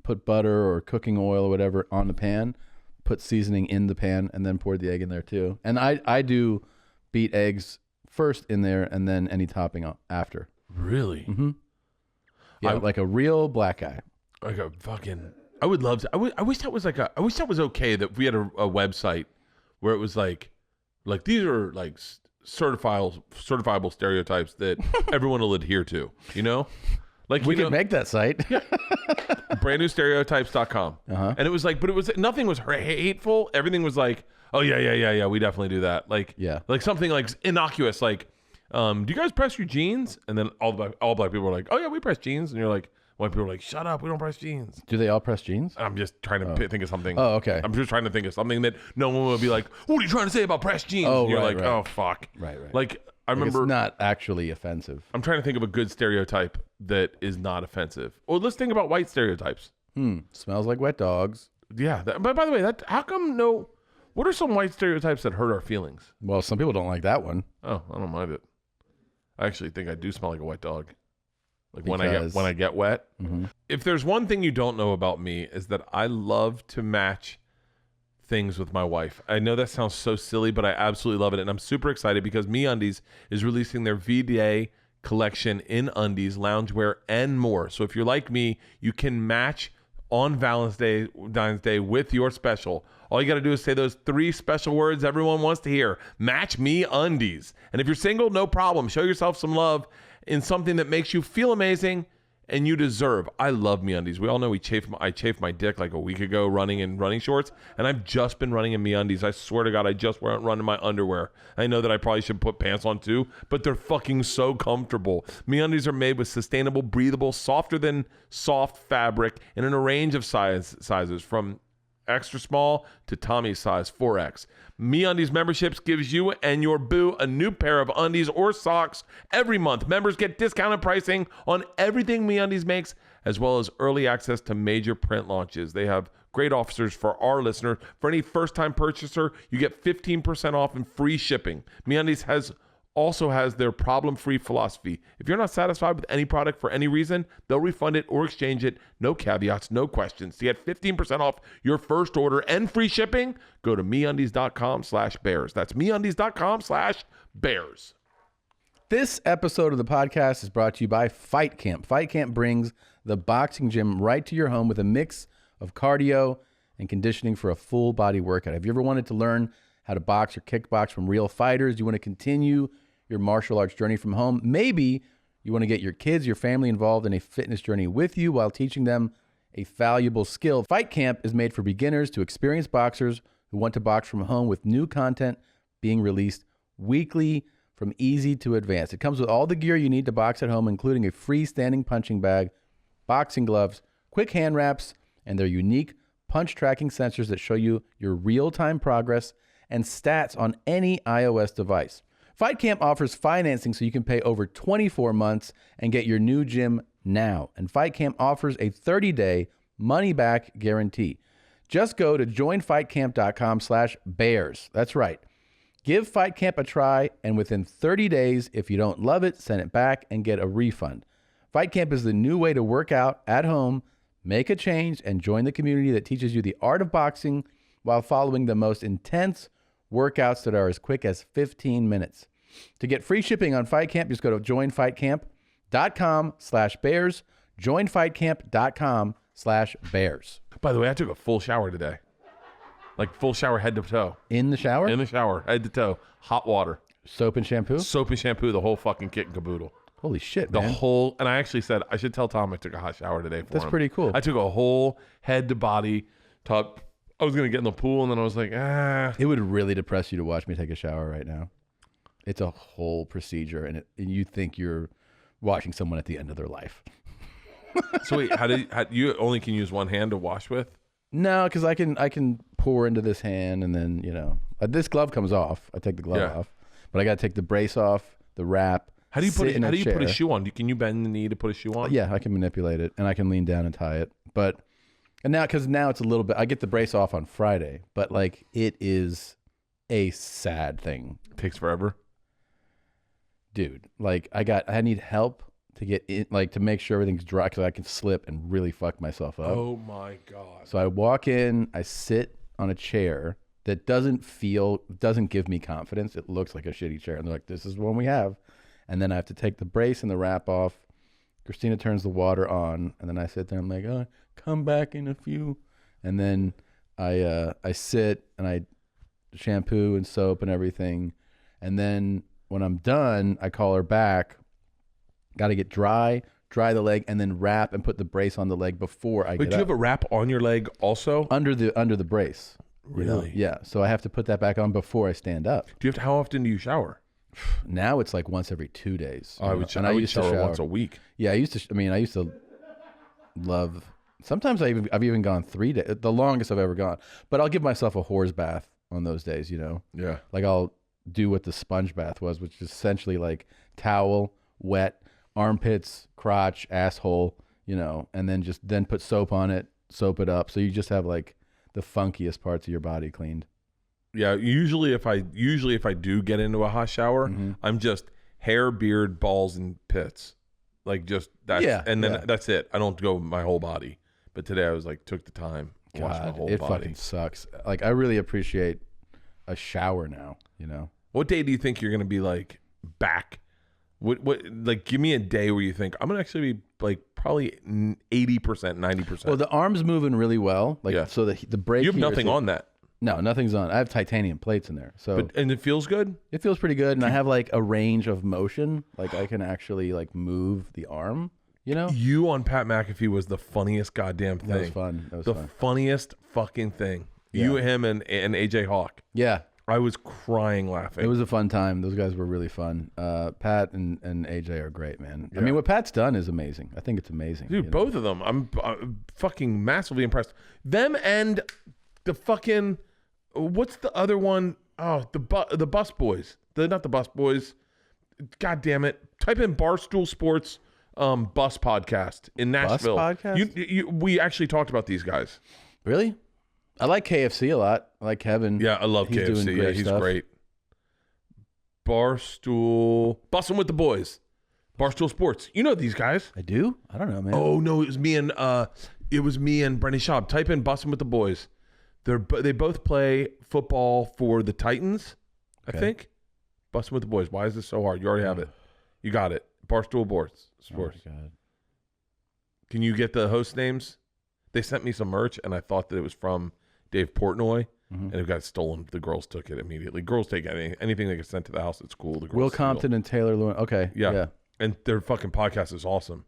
put butter or cooking oil or whatever on the pan, put seasoning in the pan, and then poured the egg in there too. And I do beat eggs first in there and then any topping after. Really? Mm-hmm. Yeah, like a real black guy. Like a fucking. I would love to. I wish that was I wish that was okay that we had a website where it was like these are like certifiable stereotypes that everyone will adhere to. You know, like we could make that site. brandnewstereotypes.com. And it was like, but it was nothing was hateful. Everything was like, oh yeah, we definitely do that. Like like something like innocuous, like, do you guys press your jeans? And then all black people were like, oh yeah, we press jeans. And you're like. White people are like, shut up, we don't press jeans. Do they all press jeans? I'm just trying to think of something. Oh, okay. I'm just trying to think of something that no one would be like, what are you trying to say about pressed jeans? Oh, and you're right, like, oh, fuck. Right. Like, I remember. It's not actually offensive. I'm trying to think of a good stereotype that is not offensive. Or let's think about white stereotypes. Smells like wet dogs. Yeah. But by the way, how come what are some white stereotypes that hurt our feelings? Well, some people don't like that one. Oh, I don't mind it. I actually think I do smell like a wet dog. Like when I get wet. Mm-hmm. If there's one thing you don't know about me is that I love to match things with my wife. I know that sounds so silly, but I absolutely love it. And I'm super excited because MeUndies is releasing their V-Day collection in undies, loungewear, and more. So if you're like me, you can match on Valentine's Day with your special. All you got to do is say those 3 special words everyone wants to hear. Match me undies. And if you're single, no problem. Show yourself some love in something that makes you feel amazing and you deserve. I love MeUndies. We all know I chafed my dick like a week ago running in running shorts, and I've just been running in MeUndies. I swear to God, I just went running my underwear. I know that I probably should put pants on too, but they're fucking so comfortable. MeUndies are made with sustainable, breathable, softer than soft fabric in a range of sizes from extra small to Tommy's size 4X. MeUndies memberships gives you and your boo a new pair of undies or socks every month. Members get discounted pricing on everything MeUndies makes, as well as early access to major print launches. They have great offers for our listeners. For any first-time purchaser, you get 15% off and free shipping. MeUndies also has their problem-free philosophy. If you're not satisfied with any product for any reason, they'll refund it or exchange it. No caveats, no questions. To get 15% off your first order and free shipping, go to MeUndies.com/bears. That's MeUndies.com/bears. This episode of the podcast is brought to you by Fight Camp. Fight Camp brings the boxing gym right to your home with a mix of cardio and conditioning for a full body workout. Have you ever wanted to learn how to box or kickbox from real fighters? You want to continue your martial arts journey from home? Maybe you want to get your kids, your family involved in a fitness journey with you while teaching them a valuable skill. Fight Camp is made for beginners to experienced boxers who want to box from home, with new content being released weekly from easy to advanced. It comes with all the gear you need to box at home, including a freestanding punching bag, boxing gloves, quick hand wraps, and their unique punch tracking sensors that show you your real-time progress and stats on any iOS device. Fight Camp offers financing so you can pay over 24 months and get your new gym now. And Fight Camp offers a 30-day money-back guarantee. Just go to joinfightcamp.com/bears. That's right. Give Fight Camp a try, and within 30 days, if you don't love it, send it back and get a refund. Fight Camp is the new way to work out at home, make a change, and join the community that teaches you the art of boxing while following the most intense workouts that are as quick as 15 minutes. To get free shipping on Fight Camp, just go to joinfightcamp.com/bears. Joinfightcamp.com/bears. By the way, I took a full shower today. Like full shower head to toe. In the shower? In the shower, head to toe. Hot water. Soap and shampoo? Soap and shampoo, the whole fucking kit and caboodle. Holy shit, The man. whole, and I actually said, I should tell Tom I took a hot shower today for That's him. pretty cool. I took a whole head to body tub. I was going to get in the pool, and then I was like, It would really depress you to watch me take a shower right now. It's a whole procedure, and you think you're watching someone at the end of their life. So wait, how you only can use one hand to wash with? No, because I can pour into this hand, and then, this glove comes off. I take the glove off, but I got to take the brace off, the wrap. How do you put chair. a shoe on? Can you bend the knee to put a shoe on? Yeah, I can manipulate it, and I can lean down and tie it. And now it's a little bit. I get the brace off on Friday, but it is a sad thing. It takes forever, dude. I need help to get in, to make sure everything's dry, because I can slip and really fuck myself up. Oh my God. So I walk in, I sit on a chair that doesn't give me confidence. It looks like a shitty chair. And they're like, this is the one we have. And then I have to take the brace and the wrap off. Christina turns the water on, and then I sit there. I'm like, oh, come back in a few. And then I sit and I shampoo and soap and everything. And then when I'm done, I call her back. Got to get dry the leg, and then wrap and put the brace on the leg before I get up. But do you have a wrap on your leg also? Under the brace. Really? Yeah. So I have to put that back on before I stand up. How often do you shower? Now it's like once every 2 days. I would shower once a week. Yeah, I used to love. Sometimes I've even gone 3 days, the longest I've ever gone. But I'll give myself a whore bath on those days. Yeah. I'll do what the sponge bath was, which is essentially like towel, wet, armpits, crotch, asshole, and then put soap on it, soap it up, so you just have the funkiest parts of your body cleaned. Yeah, usually if I do get into a hot shower, I'm just hair, beard, balls, and pits, that's that's it. I don't go my whole body. But today I was took the time, washed my whole body. It fucking sucks. I really appreciate a shower now. What day do you think you're gonna be back What like give me a day where you think I'm gonna actually be like probably 80%, 90%. Well, the arm's moving really well. Like Yeah. so the brake. You have here nothing is- on that. No, nothing's on. I have titanium plates in there, so And it feels good? it feels pretty good. And I have like a range of motion. Like I can actually like move the arm. You know, You on Pat McAfee was the funniest goddamn thing. that was fun. That was The fun. funniest fucking thing. You, him, and AJ Hawk. Yeah, I was crying laughing. it was a fun time. Those guys were really fun. Pat and AJ are great, man. I Yeah. mean, what Pat's done is amazing. I think it's amazing. Dude, you know? both of them. I'm fucking massively impressed. Them and the fucking what's the other one? Oh, the Bus Boys. Not the Bus Boys. God damn it! Type in Barstool Sports Bus Podcast in Nashville. Podcast? We actually talked about these guys. Really? I like KFC a lot. I like Kevin. Yeah, I love He's KFC. doing Yeah, great he's stuff. great. Barstool, Bussin' with the Boys. Barstool Sports. You know these guys. I do. I don't know, man. Oh no, it was me and Brenny Schaub. Type in Bussin' with the Boys. They both play football for the Titans, I think. Bussin' with the Boys. Why is this so hard? You already have it. You got it. Barstool Sports. Oh, God. Can you get the host names? They sent me some merch, and I thought that it was from Dave Portnoy, and it got stolen. The girls took it immediately. Girls take anything they get sent to the house. It's cool. The girls Will steal. Compton and Taylor Lewin. Okay. Yeah. And their fucking podcast is awesome.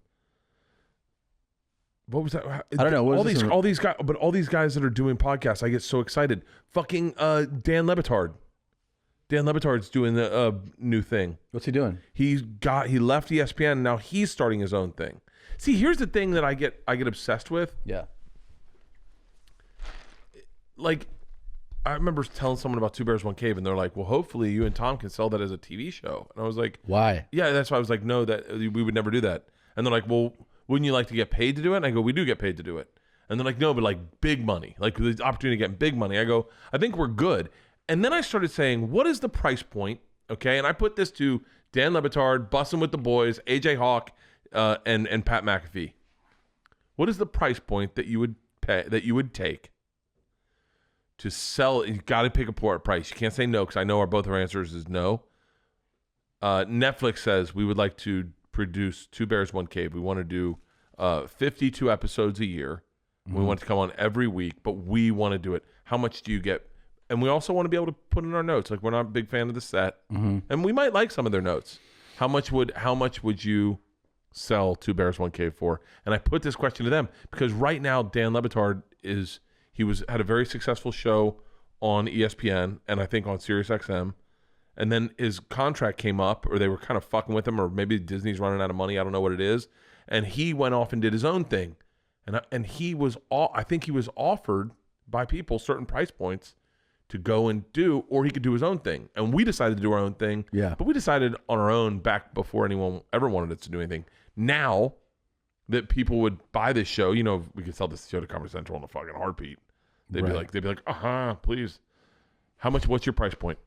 What was that? I don't know. What is this? All these guys that are doing podcasts, I get so excited. Fucking Dan Lebitard. Dan Lebitard's doing a new thing. What's he doing? He left ESPN. And now he's starting his own thing. See, here's the thing that I get obsessed with. Yeah. Like, I remember telling someone about Two Bears, One Cave, and they're like, well, hopefully you and Tom can sell that as a TV show. And I was like, Why? yeah, that's why I was like, no, that we would never do that. And they're like, well, wouldn't you like to get paid to do it? And I go, we do get paid to do it. And they're like, no, but like big money, like the opportunity to get big money. I go, I think we're good. And then I started saying, what is the price point? Okay. And I put this to Dan Lebitard, Bussin' with the Boys, AJ Hawk, and Pat McAfee. What is the price point that you would pay, that you would take to sell? You got to pick a price. You can't say no, because I know both our answers is no. Netflix says we would like to produce Two Bears, One Cave. We want to do 52 episodes a year. We want it to come on every week, but we want to do it. How much do you get? And we also want to be able to put in our notes. Like, we're not a big fan of the set, and we might like some of their notes. How much would you sell Two Bears, One Cave for? And I put this question to them because right now Dan Lebitard had a very successful show on ESPN and I think on Sirius XM. And then his contract came up, or they were kind of fucking with him, or maybe Disney's running out of money. I don't know what it is. And he went off and did his own thing. And I think he was offered by people certain price points to go and do, or he could do his own thing. And we decided to do our own thing. Yeah. But we decided on our own back before anyone ever wanted us to do anything. Now that people would buy this show, we could sell this show to Comedy Central in a fucking heartbeat. They'd be like, please. What's your price point?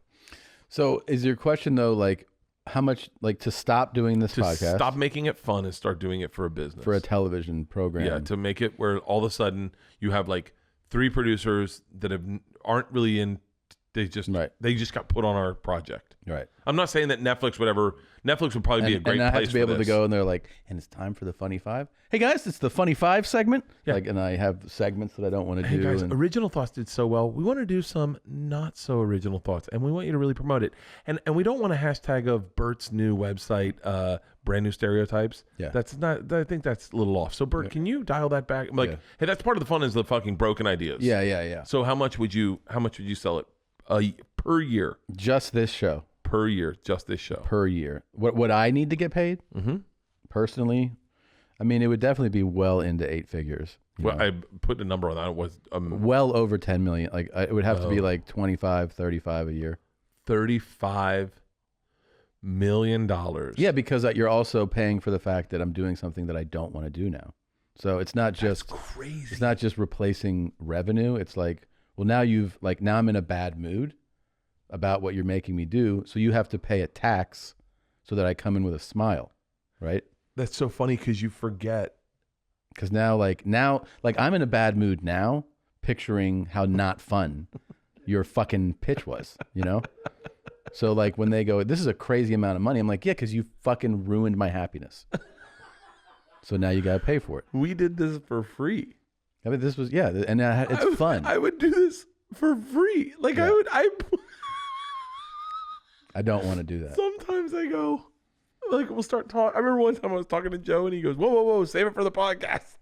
So is your question though, like how much, like to stop doing this To podcast, stop making it fun and start doing it for a business. for a television program? Yeah, to make it where all of a sudden you have like 3 producers that aren't really in. They just got put on our project. Right. I'm not saying that Netflix would probably be a great and I place have to be for able to this. go, and they're like, and it's time for the Funny Five. Hey guys, it's the Funny Five segment. Yeah. Like, and I have segments that I don't want to Hey do. guys, and- Original Thoughts did so well. We want to do some not so original thoughts, and we want you to really promote it. And we don't want a hashtag of Bert's new website, brand new stereotypes. Yeah. That's not. I think that's a little off. So Bert, can you dial that back? I'm like, hey, that's part of the fun is the fucking broken ideas. yeah. So how much would you sell it per year? Just this show. Per year, just this show. Per year. What I need to get paid? Mm-hmm. Personally, I mean, it would definitely be well into 8 figures. you Well, know? I put a number on that. It was well over 10 million. Like it would have to be like 25, 35 a year. $35 million. Yeah, because you're also paying for the fact that I'm doing something that I don't want to do now. So it's not just crazy. It's not just replacing revenue. It's like, well, now I'm in a bad mood about what you're making me do. So you have to pay a tax so that I come in with a smile, right? That's so funny because you forget. Because now I'm in a bad mood now, picturing how not fun your fucking pitch was, So like when they go, this is a crazy amount of money. I'm like, yeah, because you fucking ruined my happiness. So now you got to pay for it. We did this for free. I mean, this was, and it's fun. I would do this for free. Like Yeah. I don't want to do that. sometimes I go, like we'll start talking. I remember one time I was talking to Joe and he goes, whoa, save it for the podcast.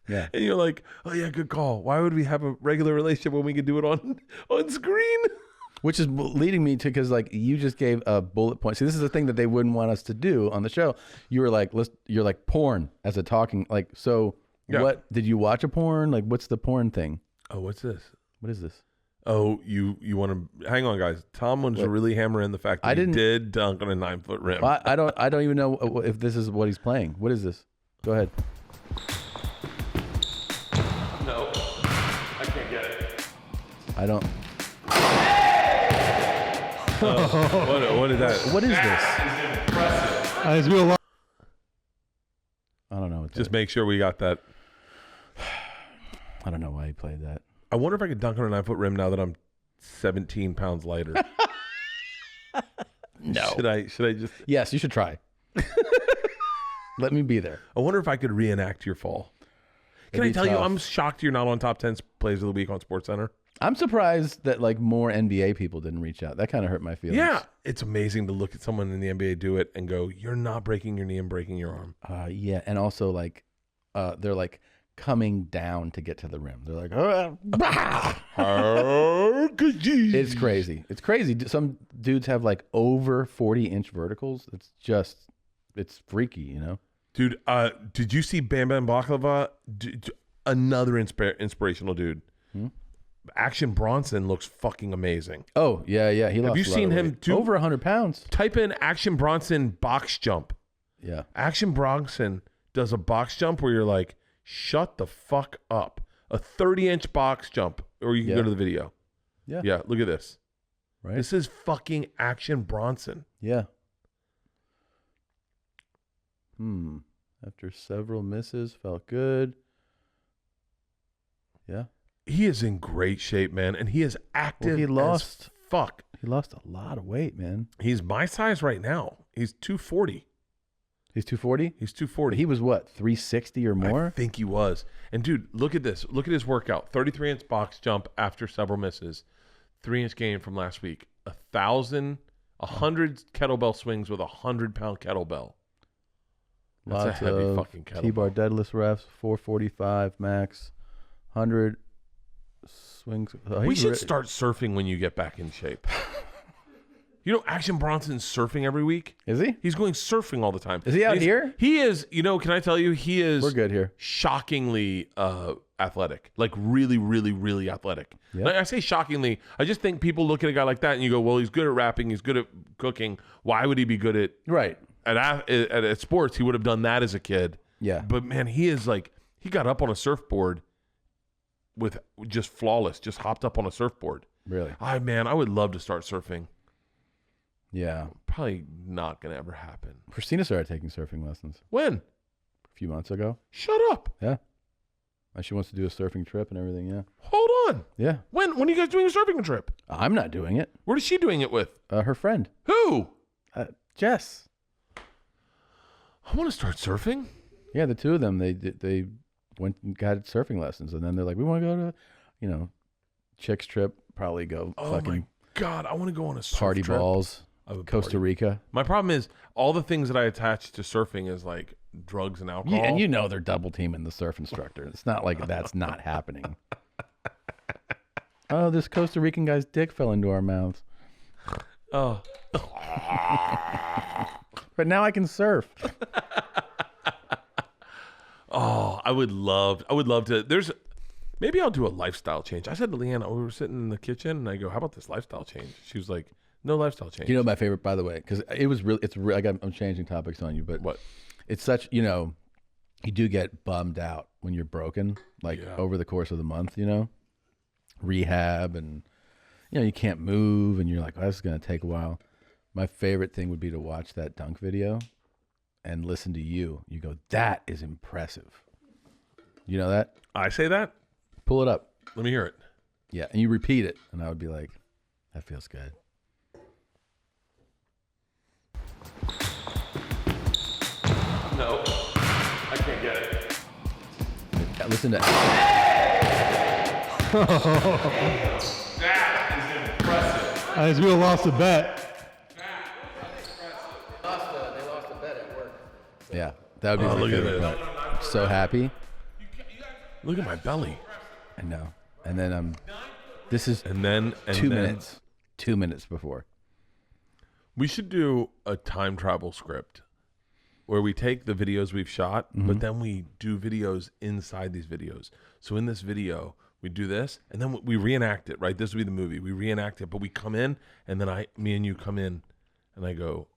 Yeah. And you're like, oh yeah, good call. Why would we have a regular relationship when we could do it on screen? Which is leading me to, because like you just gave a bullet point. See, this is the thing that they wouldn't want us to do on the show. You were like, you're like porn as a talking, like, so Yeah. what, did you watch a porn? Like, what's the porn thing? Oh, what's this? What is this? Oh, you want to hang on, guys. Tom was really hammering the fact that I didn't- he did dunk on a 9-foot rim. Well, I don't even know if this is what he's playing. What is this? Go ahead. No, I can't get it. I don't. What is that? What is this? As we along. I don't know. Just make sure we got that. I don't know why he played that. I wonder if I could dunk on a 9-foot rim now that I'm 17 pounds lighter. No. Should I just? Yes, you should try. Let me be there. I wonder if I could reenact your fall. Can It'd I be tell you, tough. I'm shocked you're not on top 10 plays of the week on SportsCenter. I'm surprised that like more NBA people didn't reach out. That kind of hurt my feelings. Yeah, it's amazing to look at someone in the NBA do it and go, "You're not breaking your knee and breaking your arm." Yeah, and also like, they're like coming down to get to the rim. They're like, it's crazy. It's crazy. Some dudes have like over 40-inch verticals. It's freaky, you know. Dude, did you see Bam Bam Baklava? Another inspirational dude. Action Bronson looks fucking amazing. Oh yeah. He lost. Have you a lot seen of him weight. do Over 100 pounds? Type in Action Bronson box jump. Yeah. Action Bronson does a box jump where you're like, shut the fuck up. A 30-inch box jump, or you can go to the video. Yeah. Yeah, look at this. Right. This is fucking Action Bronson. Yeah. After several misses, felt good. Yeah. He is in great shape, man, and he is active. He lost. As fuck. He lost a lot of weight, man. He's my size right now. He's 240. He's 240? He's 240. He was what, 360 or more? I think he was. And dude, look at this. Look at his workout. 33-inch box jump after several misses. 3-inch gain from last week. 100 kettlebell swings with a 100-pound kettlebell. That's Lots a heavy of fucking kettlebell. T-bar deadlift reps, 445 max, 100 swings. We should start surfing when you get back in shape. You know, Action Bronson's surfing every week. Is he? He's going surfing all the time. Is he out here? He is. You know, can I tell you, he is. We're good here. Shockingly athletic. Like really, really, really athletic. Yep. Like, I say shockingly. I just think people look at a guy like that and you go, well, he's good at rapping. He's good at cooking. Why would he be good at Right. at sports? He would have done that as a kid. Yeah. But man, he is like, he got up on a surfboard with just flawless. Just hopped up on a surfboard. Really? I would love to start surfing. Yeah. Probably not gonna ever happen. Christina started taking surfing lessons When? a few months ago. Shut up. Yeah. And she wants to do a surfing trip and everything. Yeah. Hold on. Yeah. When are you guys doing a surfing trip? I'm not doing it. What is she doing it with? Her friend, Who? Jess. I want to start surfing. Yeah, the two of them, they went and got surfing lessons, and then they're like, we want to go to, chicks trip. Probably go Oh fucking my god, I want to go on a surf party trip. balls. I would Costa party. Rica. My problem is all the things that I attach to surfing is like drugs and alcohol. Yeah, and they're double teaming the surf instructor. It's not like that's not happening. Oh, this Costa Rican guy's dick fell into our mouths. Oh. But now I can surf. Oh, I would love to. Maybe I'll do a lifestyle change. I said to Leanne, we were sitting in the kitchen, and I go, "How about this lifestyle change?" She was like, "No lifestyle change." You know my favorite, by the way, because I'm changing topics on you, but What? It's such, you do get bummed out when you're broken, like over the course of the month, rehab, and you can't move, and you're like, oh, this is gonna take a while. My favorite thing would be to watch that dunk video and listen to you. You go, that is impressive. You know that? I say that. Pull it up. Let me hear it. Yeah, and you repeat it, and I would be like, that feels good. No, I can't get it. Listen to That is impressive. As we lost a bet. yeah, that would be my look at favorite. this. bet. So happy. Look at my belly. I know. And then this is And then 2 minutes. 2 minutes before. We should do a time travel script where we take the videos we've shot, but then we do videos inside these videos. So in this video, we do this, and then we reenact it, right? This would be the movie. We reenact it, but we come in, and then me and you come in, and I go,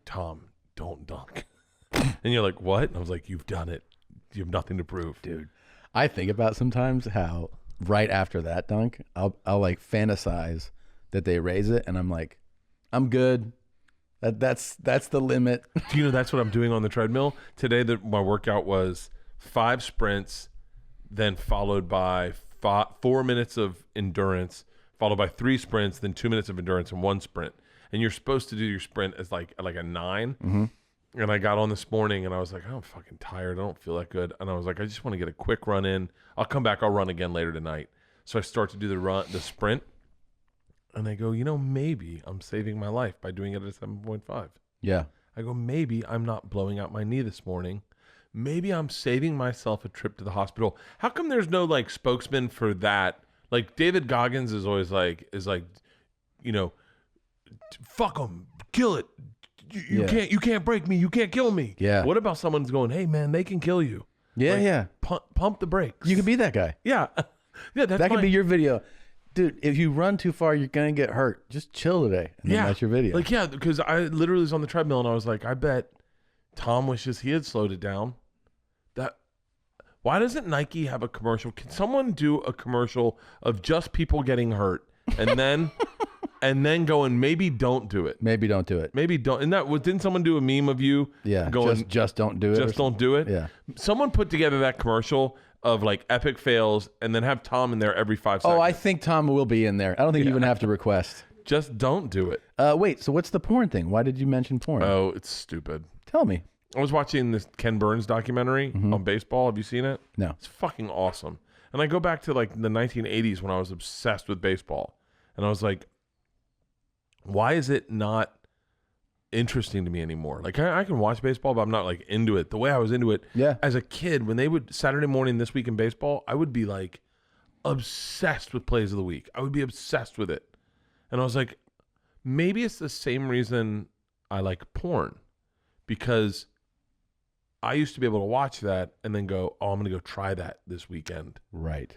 Tom, don't dunk. And you're like, what? And I was like, you've done it. You have nothing to prove. Dude, I think about sometimes how right after that dunk, I'll like fantasize that they raise it, and I'm like, I'm good. That's the limit. Do you know that's what I'm doing on the treadmill? Today, my workout was 5 sprints, then followed by 4 minutes of endurance, followed by 3 sprints, then 2 minutes of endurance and 1 sprint. And you're supposed to do your sprint as like a 9. Mm-hmm. And I got on this morning and I was like, I'm fucking tired. I don't feel that good. And I was like, I just want to get a quick run in. I'll come back. I'll run again later tonight. So I start to do the sprint. And I go, maybe I'm saving my life by doing it at 7.5. Yeah. I go, maybe I'm not blowing out my knee this morning. Maybe I'm saving myself a trip to the hospital. How come there's no like spokesman for that? Like David Goggins is always like, fuck them, kill it. You can't break me. You can't kill me. Yeah. What about someone's going, hey man, they can kill you. Yeah, Like, yeah. Pump the brakes. You could be that guy. Yeah. Yeah, That could be your video. Dude, if you run too far, you're going to get hurt. Just chill today. And then that's your video. Like, yeah, because I literally was on the treadmill and I was like, I bet Tom wishes he had slowed it down. Why doesn't Nike have a commercial? Can someone do a commercial of just people getting hurt and then going, maybe don't do it. Maybe don't do it. Maybe don't. Didn't someone do a meme of you? Yeah. Going, just don't do it. just don't do it. Yeah. Someone put together that commercial of like epic fails and then have Tom in there every 5 seconds. Oh, I think Tom will be in there. I don't think you even have to request. Just don't do it. Wait, so what's the porn thing? Why did you mention porn? Oh, it's stupid. Tell me. I was watching this Ken Burns documentary on baseball. Have you seen it? No. It's fucking awesome. And I go back to like the 1980s when I was obsessed with baseball. And I was like, why is it not interesting to me anymore? Like I can watch baseball, but I'm not like into it the way I was into it. Yeah. As a kid, when they would Saturday morning This Week in Baseball, I would be like obsessed with plays of the week. I would be obsessed with it. And I was like, maybe it's the same reason I like porn, because I used to be able to watch that and then go, oh, I'm going to go try that this weekend. Right.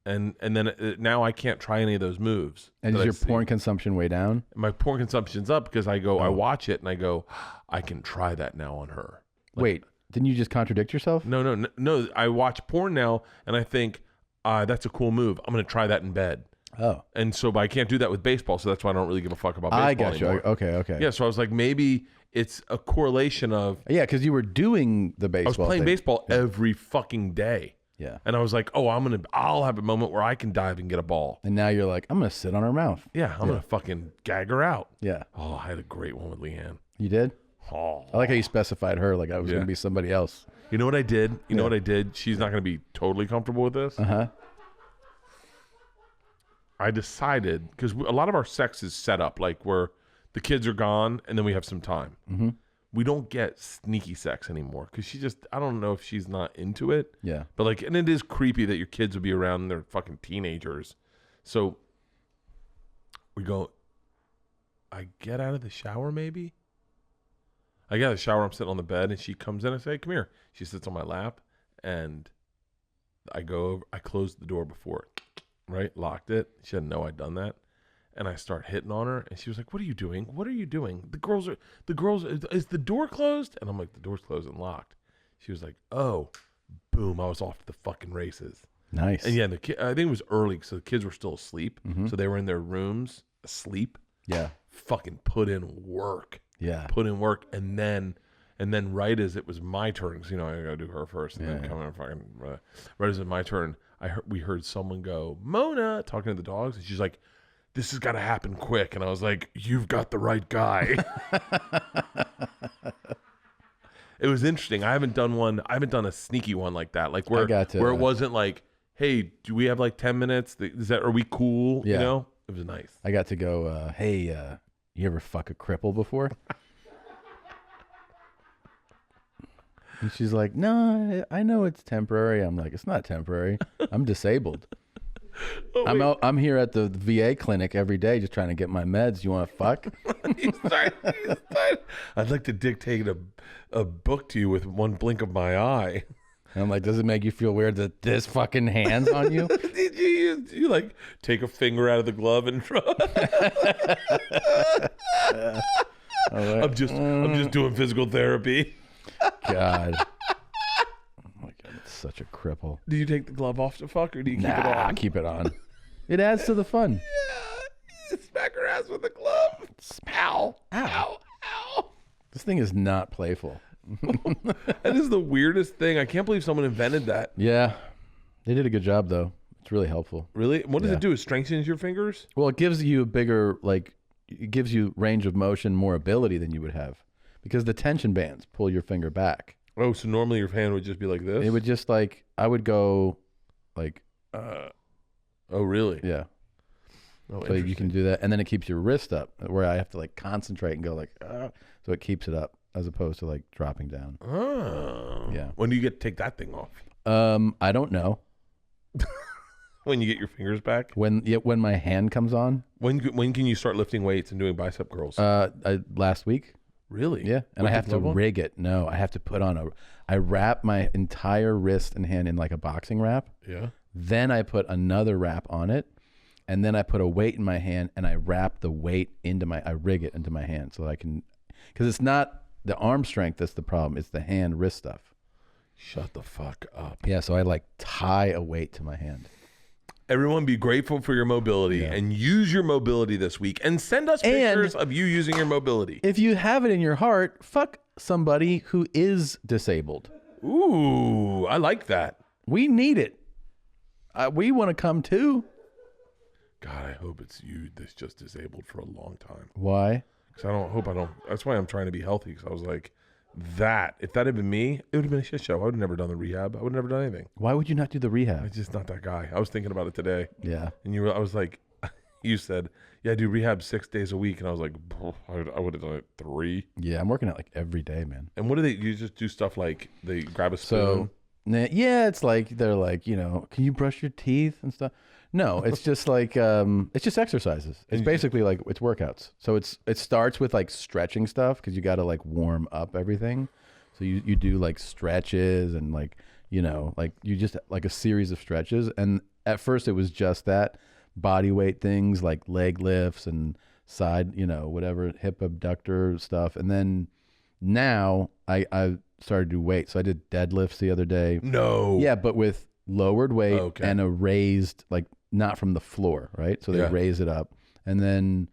And then now I can't try any of those moves. And that is I your see. porn consumption way down? My porn consumption's up because I go, I watch it and I go, I can try that now on her. Like, Wait, didn't you just contradict yourself? No. I watch porn now and I think, that's a cool move. I'm going to try that in bed. Oh. And so, but I can't do that with baseball. So that's why I don't really give a fuck about baseball I got you. anymore. Okay. Yeah. So I was like, maybe it's a correlation of, Yeah, because you were doing the I baseball was playing thing. baseball every fucking day. Yeah. And I was like, oh, I'll have a moment where I can dive and get a ball. And now you're like, I'm going to sit on her mouth. Yeah, I'm going to fucking gag her out. Yeah. Oh, I had a great one with Leanne. You did? Oh. I like how you specified her like I was going to be somebody else. You know what I did? You know what I did? She's not going to be totally comfortable with this. Uh-huh. I decided, because a lot of our sex is set up, like where the kids are gone and then we have some time. Mm-hmm. We don't get sneaky sex anymore because I don't know if she's not into it. Yeah. But like, and it is creepy that your kids would be around and they're fucking teenagers. So we go, I get out of the shower maybe? I get out of the shower, I'm sitting on the bed and she comes in, I say, come here. She sits on my lap and I go over, I closed the door before it, right? Locked it. She didn't know I'd done that. And I start hitting on her, and she was like, what are you doing? What are you doing? The girls, is the door closed? And I'm like, the door's closed and locked. She was like, oh, boom, I was off to the fucking races. Nice. And yeah, I think it was early, so the kids were still asleep. So they were in their rooms asleep. Yeah. Fucking put in work. Yeah. Put in work, and then right as it was my turn, because, I gotta do her first, and then come in and fucking, right as it was my turn, we heard someone go, Mona, talking to the dogs, and she's like, this has got to happen quick. And I was like, you've got the right guy. It was interesting. I haven't done a sneaky one like that. Like where it wasn't like, hey, do we have like 10 minutes? Are we cool? Yeah. You know? It was nice. I got to go, hey, you ever fuck a cripple before? And she's like, no, I know it's temporary. I'm like, it's not temporary. I'm disabled. I'm here at the VA clinic every day just trying to get my meds. You want to fuck? I'd like to dictate a book to you with one blink of my eye. And I'm like, does it make you feel weird that this fucking hand's on you? Did you like take a finger out of the glove and I'm just doing physical therapy. God. Oh my God, it's such a cripple. Do you take the glove off to fuck, or do you keep it on? Keep it on. It adds to the fun. Yeah, smack her ass with the glove. Ow, ow, ow. This thing is not playful. That is the weirdest thing. I can't believe someone invented that. Yeah, they did a good job though. It's really helpful. Really? What does it do? It strengthens your fingers? Well, it gives you a bigger, it gives you range of motion, more ability than you would have. Because the tension bands pull your finger back. Oh, so normally your hand would just be like this? It would just I would go oh, really? Yeah. Oh, so you can do that. And then it keeps your wrist up where I have to concentrate and go so it keeps it up as opposed to dropping down. Oh. Yeah. When do you get to take that thing off? I don't know. When you get your fingers back? When my hand comes on. When can you start lifting weights and doing bicep curls? Last week. Really? Yeah. And I have to rig it. No, I have to put on I wrap my entire wrist and hand in like a boxing wrap. Yeah. Then I put another wrap on it. And then I put a weight in my hand and I wrap the weight I rig it into my hand so I can, because it's not the arm strength that's the problem. It's the hand wrist stuff. Shut the fuck up. Yeah. So I tie a weight to my hand. Everyone be grateful for your mobility and use your mobility this week and send us pictures of you using your mobility. If you have it in your heart, fuck somebody who is disabled. Ooh, I like that. We need it. We want to come too. God, I hope it's you that's just disabled for a long time. Why? Because that's why I'm trying to be healthy. Because I was like, if that had been me, it would have been a shit show. I would have never done the rehab. I would have never done anything. Why would you not do the rehab? I'm just not that guy. I was thinking about it today. Yeah. And I was like, you said, yeah, I do rehab 6 days a week. And I was like, I would have done it 3. Yeah, I'm working out every day, man. And what do you just do stuff like they grab a spoon? Yeah, it's they're can you brush your teeth and stuff? No, it's just it's just exercises. It's basically it's workouts. So it starts with stretching stuff because you got to warm up everything. So you do stretches and you just a series of stretches. And at first it was just that body weight things like leg lifts and side, whatever, hip abductor stuff. And then now I started to do weight. So I did deadlifts the other day. No. Yeah, but with lowered weight and a raised, not from the floor, right? So they raise it up. And then,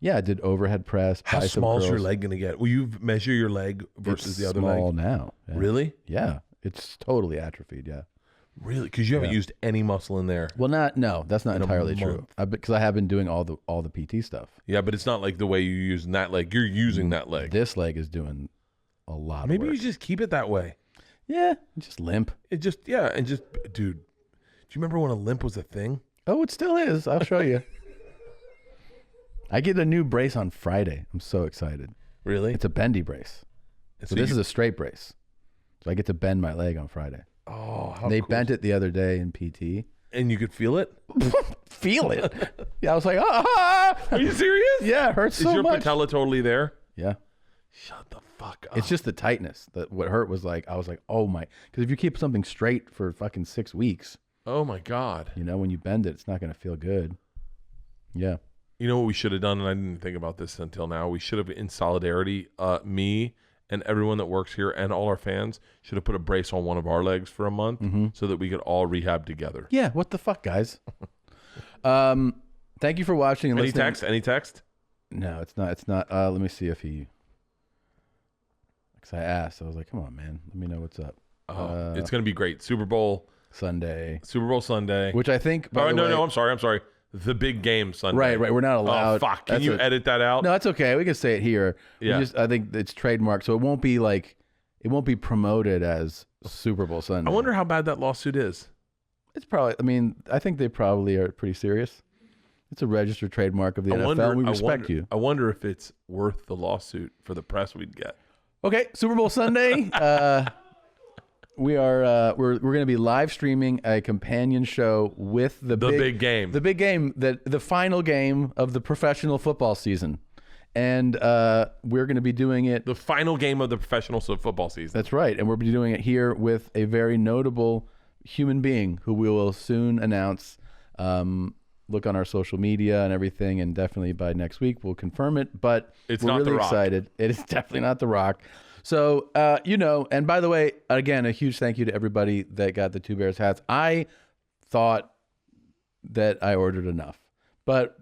I did overhead press. How bicep small is curls. your leg going to get? Will you measure your leg versus the other leg? It's small now. Yeah. Really? Yeah. It's totally atrophied, yeah. Really? Because you haven't used any muscle in there. Well, no, that's not entirely true. Because I have been doing all the PT stuff. Yeah, but it's not like the way you use that leg. You're using that leg. This leg is doing a lot Maybe of work. you just keep it that way. Yeah, just limp. Dude, do you remember when a limp was a thing? Oh, it still is. I'll show you. I get a new brace on Friday. I'm so excited. Really? It's a bendy brace. So this is a straight brace. So I get to bend my leg on Friday. Oh, how They cool. bent it the other day in PT. And you could feel it? Feel it? Yeah, I was like, ah! Are you serious? Yeah, it hurts so much. Is your patella totally there? Yeah. Shut the fuck up. It's just the tightness. What hurt was I was like, oh my. Because if you keep something straight for fucking 6 weeks. Oh my God. When you bend it, it's not going to feel good. Yeah. You know what we should have done, and I didn't think about this until now. We should have, in solidarity, me and everyone that works here and all our fans should have put a brace on one of our legs for a month so that we could all rehab together. Yeah, what the fuck, guys? Thank you for watching and listening. Any text? No, it's not. Let me see if he... Because I asked. I was like, come on, man. Let me know what's up. It's going to be great. Super Bowl Sunday. Which I think... No, I'm sorry. The big game Sunday. Right. We're not allowed. Oh, fuck. Can you edit that out? No, that's okay. We can say it here. Yeah. I think it's trademarked, so it won't be it won't be promoted as Super Bowl Sunday. I wonder how bad that lawsuit is. It's probably. I mean, I think they probably are pretty serious. It's a registered trademark of the NFL. And we respect you. I wonder if it's worth the lawsuit for the press we'd get. Okay, Super Bowl Sunday. We're going to be live streaming a companion show with the big game, the final game of the professional football season, and we're going to be doing it. The final game of the professional football season. That's right, and we'll be doing it here with a very notable human being who we will soon announce. Look on our social media and everything, and definitely by next week we'll confirm it. But we're not really excited. It is definitely not The Rock. So, and by the way, again, a huge thank you to everybody that got the Two Bears hats. I thought that I ordered enough, but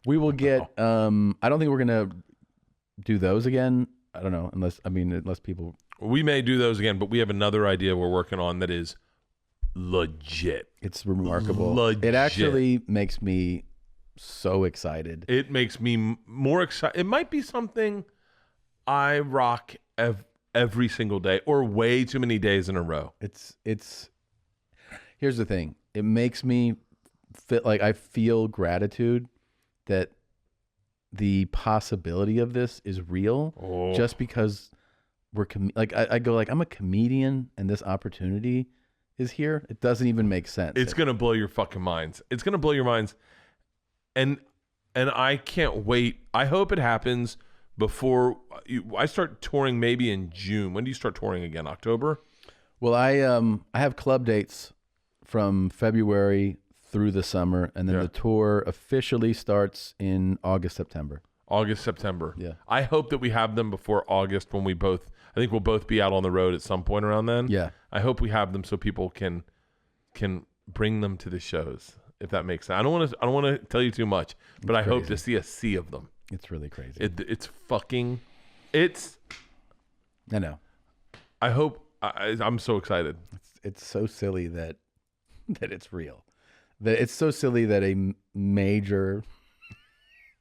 we will get, I don't think we're going to do those again. I don't know, unless people. We may do those again, but we have another idea we're working on that is legit. It's remarkable. Legit. It actually makes me so excited. It makes me more excited. It might be something I rock every single day or way too many days in a row. It's here's the thing. It makes me feel like I feel gratitude that the possibility of this is real just because I go like I'm a comedian and this opportunity is here. It doesn't even make sense. It's going to blow your fucking minds. It's going to blow your minds. And I can't wait. I hope it happens before I start touring maybe in June. When do you start touring again? October? Well, I have club dates from February through the summer, and then the tour officially starts in August, September. Yeah. I hope that we have them before August when I think we'll both be out on the road at some point around then. Yeah. I hope we have them so people can bring them to the shows, if that makes sense. I don't want to tell you too much, but I hope to see a sea of them. It's really crazy. I know. I hope I'm so excited. It's so silly that it's real. That it's so silly that a major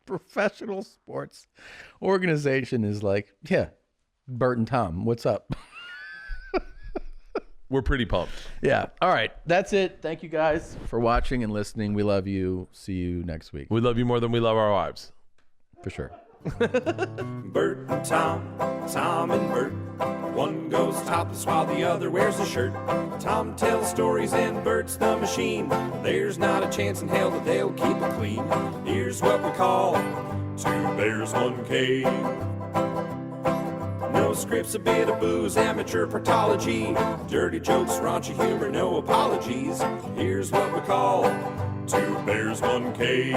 professional sports organization is like, yeah, Bert and Tom, what's up? We're pretty pumped. Yeah. All right. That's it. Thank you guys for watching and listening. We love you. See you next week. We love you more than we love our wives. For sure. Bert and Tom, Tom and Bert. One goes topless while the other wears a shirt. Tom tells stories and Bert's the machine. There's not a chance in hell that they'll keep it clean. Here's what we call Two Bears, One Cave. No scripts, a bit of booze, amateur partology. Dirty jokes, raunchy humor, no apologies. Here's what we call Two Bears, One Cave.